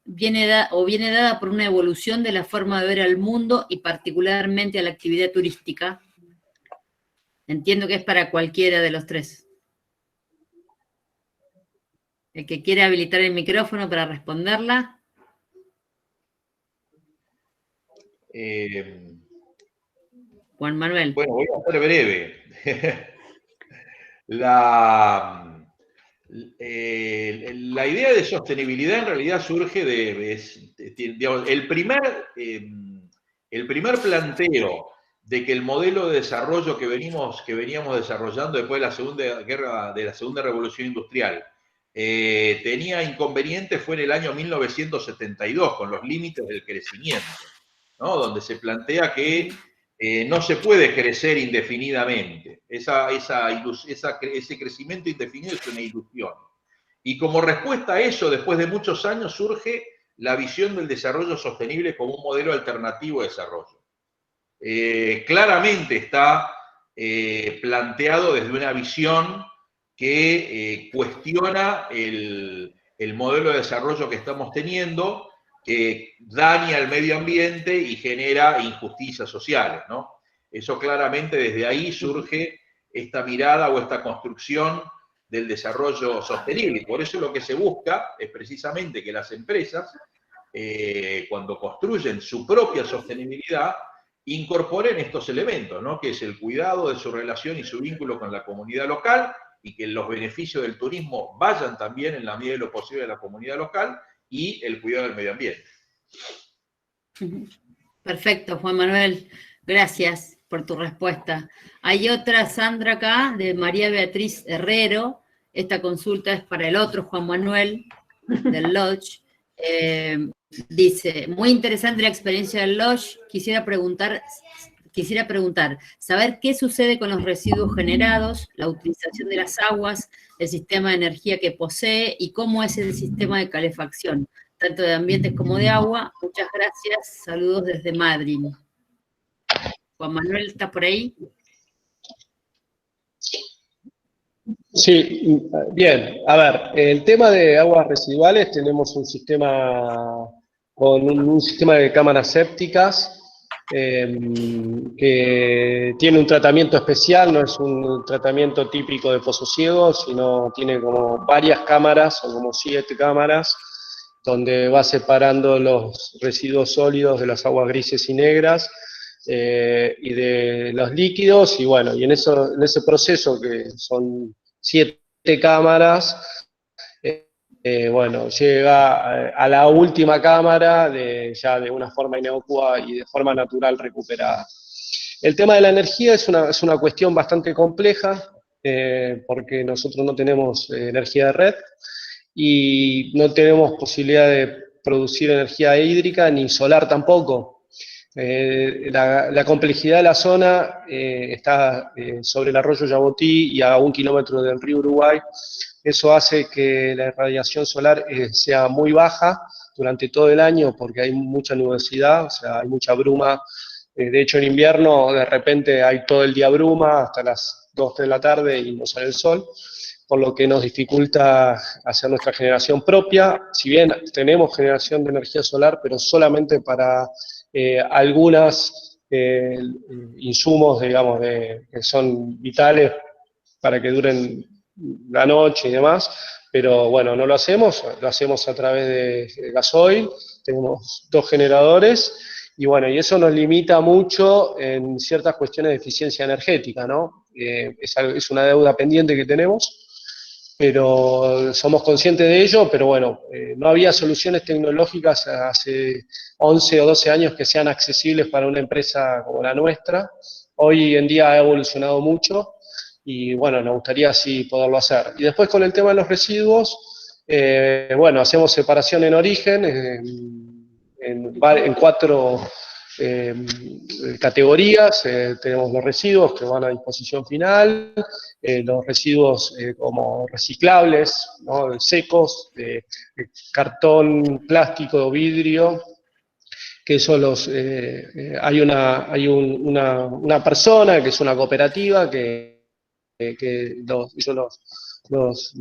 [SPEAKER 2] viene dada por una evolución de la forma de ver al mundo y particularmente a la actividad turística? Entiendo que es para cualquiera de los tres. El que quiere habilitar el micrófono para responderla. Juan Manuel.
[SPEAKER 4] Bueno, voy a ser breve. La idea de sostenibilidad en realidad surge digamos, el primer planteo de que el modelo de desarrollo que veníamos desarrollando después de la Segunda Revolución Industrial tenía inconvenientes fue en el año 1972, con los límites del crecimiento, ¿no? Donde se plantea que no se puede crecer indefinidamente. Ese crecimiento indefinido es una ilusión. Y como respuesta a eso, después de muchos años, surge la visión del desarrollo sostenible como un modelo alternativo de desarrollo. Claramente está planteado desde una visión que cuestiona el modelo de desarrollo que estamos teniendo daña al medio ambiente y genera injusticias sociales, ¿no? Eso claramente desde ahí surge esta mirada o esta construcción del desarrollo sostenible. Y por eso lo que se busca es precisamente que las empresas, cuando construyen su propia sostenibilidad, incorporen estos elementos, ¿no? Que es el cuidado de su relación y su vínculo con la comunidad local, y que los beneficios del turismo vayan también en la medida de lo posible a la comunidad local, y el cuidado del medio ambiente.
[SPEAKER 2] Perfecto, Juan Manuel. Gracias por tu respuesta. Hay otra, Sandra, acá, de María Beatriz Herrero. Esta consulta es para el otro Juan Manuel, del Lodge. Dice, muy interesante la experiencia del Lodge. Quisiera preguntar, saber qué sucede con los residuos generados, la utilización de las aguas, el sistema de energía que posee y cómo es el sistema de calefacción, tanto de ambientes como de agua. Muchas gracias. Saludos desde Madrid. Juan Manuel, ¿estás por ahí?
[SPEAKER 6] Sí, bien. A ver, el tema de aguas residuales, tenemos un sistema con un sistema de cámaras sépticas que tiene un tratamiento especial, no es un tratamiento típico de Pozo Ciego, sino tiene como varias cámaras, o como 7 cámaras, donde va separando los residuos sólidos de las aguas grises y negras, y de los líquidos, y bueno, y en ese proceso, que son 7 cámaras, bueno, llega a la última cámara ya de una forma inocua y de forma natural recuperada. El tema de la energía es una cuestión bastante compleja, porque nosotros no tenemos energía de red y no tenemos posibilidad de producir energía hídrica ni solar tampoco. La complejidad de la zona está sobre el arroyo Yabotí y a 1 kilómetro del río Uruguay. Eso hace que la irradiación solar sea muy baja durante todo el año, porque hay mucha nubosidad, o sea, hay mucha bruma. De hecho, en invierno de repente hay todo el día bruma hasta las 2, 3 de la tarde y no sale el sol, por lo que nos dificulta hacer nuestra generación propia. Si bien tenemos generación de energía solar, pero solamente para algunos insumos, digamos, que son vitales para que duren la noche y demás, pero bueno, no lo hacemos a través de gasoil, tenemos 2 generadores, y bueno, y eso nos limita mucho en ciertas cuestiones de eficiencia energética, ¿no? Es una deuda pendiente que tenemos, pero somos conscientes de ello, pero bueno, no había soluciones tecnológicas hace 11 o 12 años que sean accesibles para una empresa como la nuestra. Hoy en día ha evolucionado mucho y bueno, nos gustaría así poderlo hacer. Y después con el tema de los residuos, bueno, hacemos separación en origen, en 4 categorías. Tenemos los residuos que van a disposición final, los residuos como reciclables, ¿no? Secos, de cartón, plástico, vidrio, que eso hay una persona que es una cooperativa que ellos los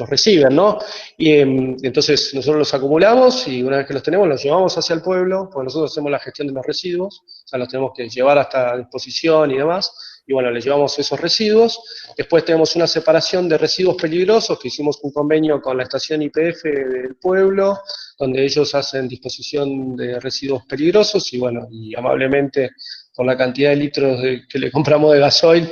[SPEAKER 6] reciben, ¿no? Y entonces nosotros los acumulamos y una vez que los tenemos los llevamos hacia el pueblo, porque nosotros hacemos la gestión de los residuos, o sea, los tenemos que llevar hasta disposición y demás, y bueno, les llevamos esos residuos. Después tenemos una separación de residuos peligrosos, que hicimos un convenio con la estación YPF del pueblo, donde ellos hacen disposición de residuos peligrosos, y bueno, y amablemente, por la cantidad de litros que le compramos de gasoil,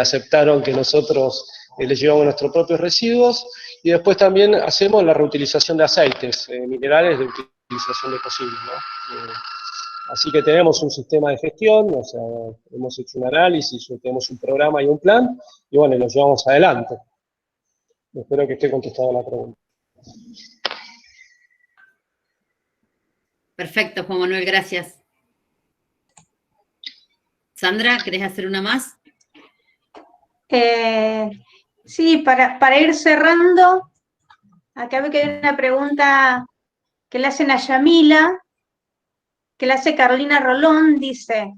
[SPEAKER 6] aceptaron que nosotros les llevamos nuestros propios residuos. Y después también hacemos la reutilización de aceites minerales de utilización de cocina, ¿no? Así que tenemos un sistema de gestión, o sea, hemos hecho un análisis, tenemos un programa y un plan, y bueno, lo llevamos adelante. Espero que esté contestada la pregunta.
[SPEAKER 2] Perfecto, Juan Manuel, gracias. Sandra, ¿querés hacer una más?
[SPEAKER 3] Sí, para ir cerrando, acá veo que hay una pregunta que le hacen a Yamila, que le hace Carolina Rolón, dice,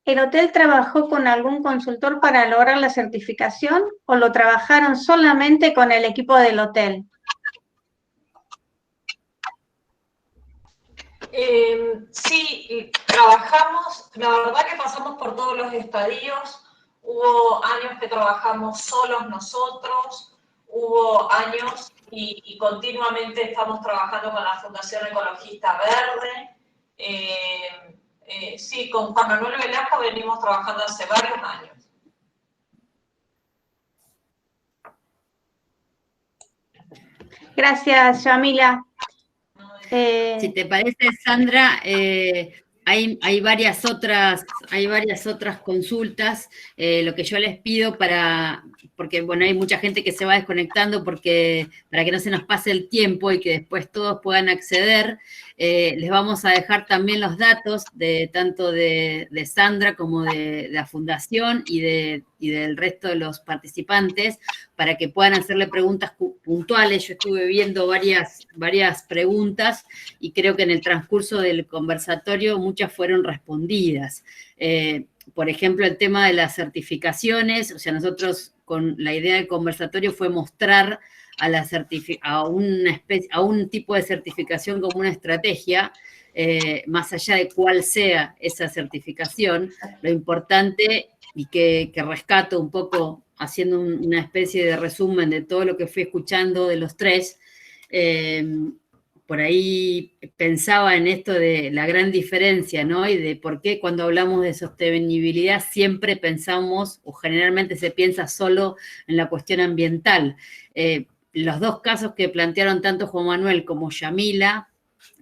[SPEAKER 3] ¿el hotel trabajó con algún consultor para lograr la certificación o lo trabajaron solamente con el equipo del hotel?
[SPEAKER 5] Sí, trabajamos, la verdad que pasamos por todos los estadios. Hubo años que trabajamos solos nosotros, hubo años y continuamente estamos trabajando con la Fundación Ecologista Verde. Sí, con Juan Manuel Velasco venimos trabajando hace varios años.
[SPEAKER 3] Gracias, Yamila.
[SPEAKER 2] Si te parece, Sandra, hay varias otras consultas. Lo que yo les pido porque bueno, hay mucha gente que se va desconectando para que no se nos pase el tiempo y que después todos puedan acceder, les vamos a dejar también los datos tanto de Sandra como de la Fundación y del resto de los participantes para que puedan hacerle preguntas puntuales. Yo estuve viendo varias preguntas y creo que en el transcurso del conversatorio muchas fueron respondidas. Por ejemplo, el tema de las certificaciones, o sea, nosotros con la idea del conversatorio fue mostrar a un tipo de certificación como una estrategia, más allá de cuál sea esa certificación, lo importante y que rescato un poco haciendo una especie de resumen de todo lo que fui escuchando de los tres, por ahí pensaba en esto de la gran diferencia, ¿no? Y de por qué cuando hablamos de sostenibilidad siempre pensamos, o generalmente se piensa solo en la cuestión ambiental. Los dos casos que plantearon tanto Juan Manuel como Yamila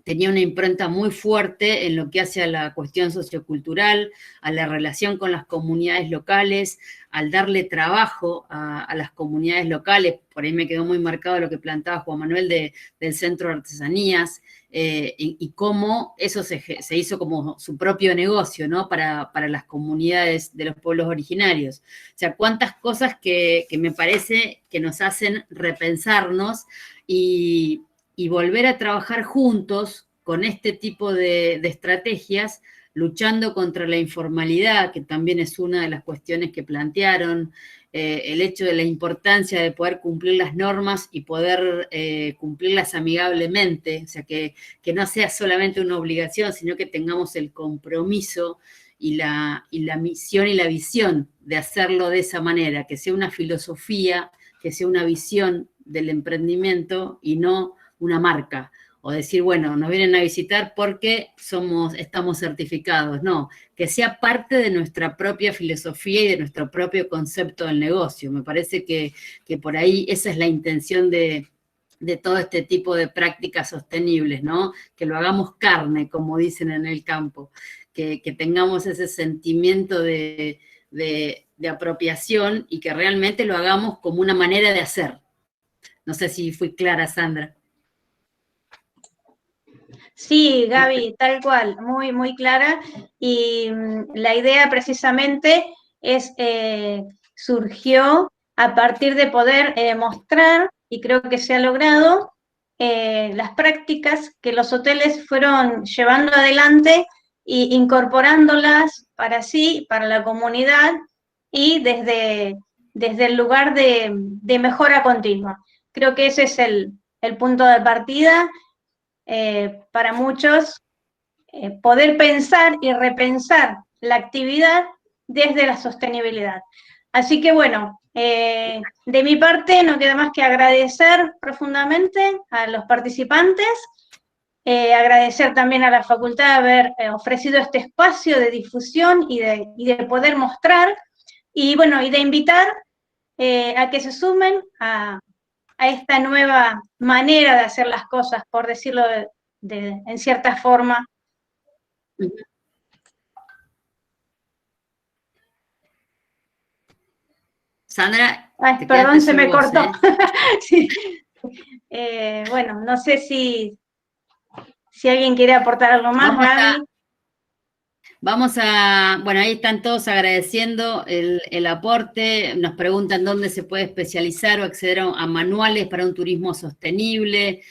[SPEAKER 2] tenía una impronta muy fuerte en lo que hace a la cuestión sociocultural, a la relación con las comunidades locales, al darle trabajo a las comunidades locales. Por ahí me quedó muy marcado lo que planteaba Juan Manuel del Centro de Artesanías, y cómo eso se hizo como su propio negocio, ¿no? Para las comunidades de los pueblos originarios. O sea, cuántas cosas que me parece que nos hacen repensarnos y volver a trabajar juntos con este tipo de estrategias, luchando contra la informalidad, que también es una de las cuestiones que plantearon, el hecho de la importancia de poder cumplir las normas y poder cumplirlas amigablemente, o sea, que no sea solamente una obligación, sino que tengamos el compromiso y la misión y la visión de hacerlo de esa manera, que sea una filosofía, que sea una visión del emprendimiento y no una marca, o decir, bueno, nos vienen a visitar porque estamos certificados. No, que sea parte de nuestra propia filosofía y de nuestro propio concepto del negocio. Me parece que por ahí esa es la intención de todo este tipo de prácticas sostenibles, ¿no? Que lo hagamos carne, como dicen en el campo, que tengamos ese sentimiento de apropiación y que realmente lo hagamos como una manera de hacer. No sé si fui clara, Sandra.
[SPEAKER 3] Sí, Gaby, tal cual, muy, muy clara. Y la idea precisamente surgió a partir de poder mostrar, y creo que se ha logrado, las prácticas que los hoteles fueron llevando adelante e incorporándolas para sí, para la comunidad, y desde el lugar de mejora continua. Creo que ese es el punto de partida. Para muchos, poder pensar y repensar la actividad desde la sostenibilidad. Así que bueno, de mi parte no queda más que agradecer profundamente a los participantes, agradecer también a la facultad de haber ofrecido este espacio de difusión y de poder mostrar, y bueno, y de invitar a que se sumen a esta nueva manera de hacer las cosas, por decirlo en cierta forma.
[SPEAKER 2] Sandra,
[SPEAKER 3] ay, perdón, se me cortó. Sí. Bueno, no sé si alguien quiere aportar algo más, Gaby.
[SPEAKER 2] Bueno, ahí están todos agradeciendo el aporte, nos preguntan dónde se puede especializar o acceder a manuales para un turismo sostenible.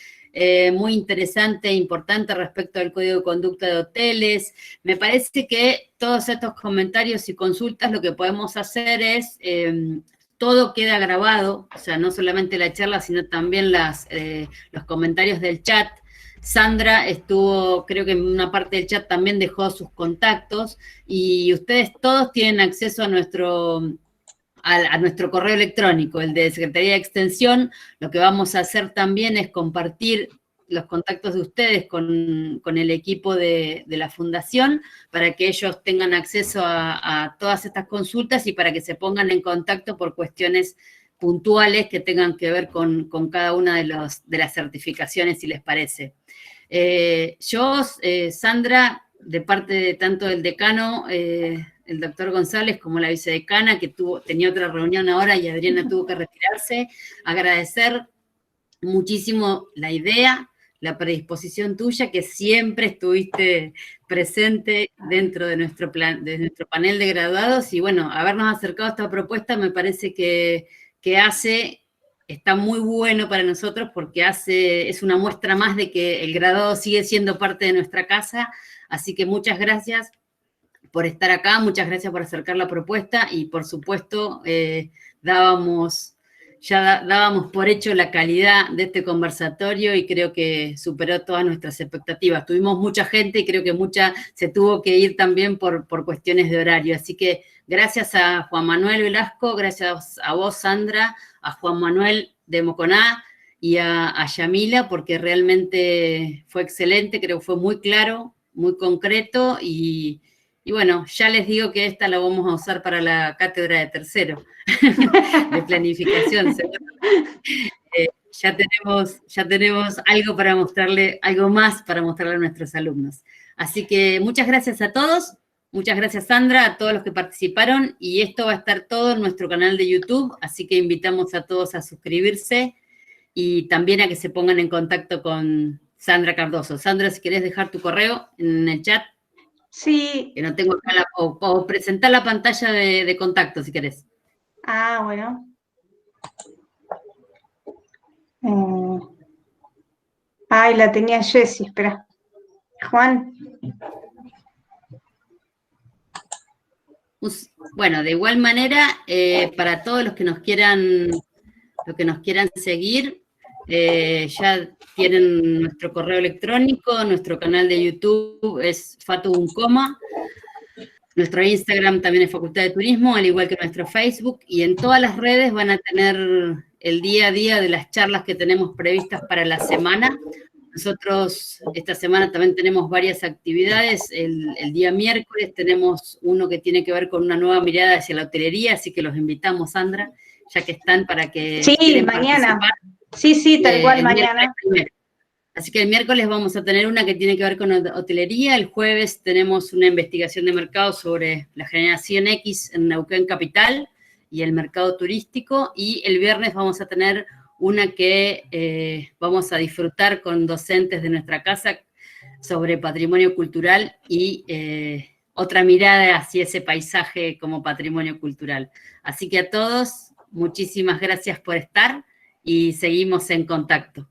[SPEAKER 2] Muy interesante e importante respecto al Código de Conducta de Hoteles. Me parece que todos estos comentarios y consultas lo que podemos hacer es, todo queda grabado, o sea, no solamente la charla, sino también los comentarios del chat. Sandra estuvo, creo que en una parte del chat también dejó sus contactos, y ustedes todos tienen acceso a nuestro correo electrónico, el de Secretaría de Extensión. Lo que vamos a hacer también es compartir los contactos de ustedes con el equipo de la Fundación, para que ellos tengan acceso a todas estas consultas y para que se pongan en contacto por cuestiones puntuales que tengan que ver con cada una de las certificaciones, si les parece. Sandra, de parte de tanto del decano, el doctor González, como la vicedecana, que tenía otra reunión ahora y Adriana tuvo que retirarse, agradecer muchísimo la idea, la predisposición tuya, que siempre estuviste presente dentro de nuestro panel de graduados, y bueno, habernos acercado a esta propuesta me parece que está muy bueno para nosotros, porque es una muestra más de que el graduado sigue siendo parte de nuestra casa. Así que muchas gracias por estar acá, muchas gracias por acercar la propuesta, y por supuesto dábamos por hecho la calidad de este conversatorio, y creo que superó todas nuestras expectativas. Tuvimos mucha gente y creo que mucha se tuvo que ir también por cuestiones de horario. Así que gracias a Juan Manuel Velasco, gracias a vos, Sandra, a Juan Manuel de Moconá y a Yamila, porque realmente fue excelente, creo que fue muy claro, muy concreto, y bueno, ya les digo que esta la vamos a usar para la cátedra de tercero, de planificación. Ya tenemos algo para mostrarle, algo más para mostrarle a nuestros alumnos. Así que muchas gracias a todos, muchas gracias Sandra, a todos los que participaron, y esto va a estar todo en nuestro canal de YouTube, así que invitamos a todos a suscribirse, y también a que se pongan en contacto con Sandra Cardoso. Sandra, si querés dejar tu correo en el chat.
[SPEAKER 3] Sí.
[SPEAKER 2] Que no tengo acá, o presentar la pantalla de contacto, si querés.
[SPEAKER 3] Ah, bueno. Ay, la tenía Jessie, espera. Juan.
[SPEAKER 2] Bueno, de igual manera, para todos los que nos quieran seguir, ya tienen nuestro correo electrónico, nuestro canal de YouTube es Fatu.Uncoma, nuestro Instagram también es Facultad de Turismo, al igual que nuestro Facebook, y en todas las redes van a tener el día a día de las charlas que tenemos previstas para la semana. Nosotros esta semana también tenemos varias actividades. El día miércoles tenemos uno que tiene que ver con una nueva mirada hacia la hotelería, así que los invitamos, Sandra, ya que están, para que
[SPEAKER 3] sí, mañana. Sí, tal cual, mañana.
[SPEAKER 2] Así que el miércoles vamos a tener una que tiene que ver con hotelería, el jueves tenemos una investigación de mercado sobre la generación X en Neuquén Capital y el mercado turístico, y el viernes vamos a tener una que vamos a disfrutar con docentes de nuestra casa sobre patrimonio cultural y otra mirada hacia ese paisaje como patrimonio cultural. Así que a todos, muchísimas gracias por estar y seguimos en contacto.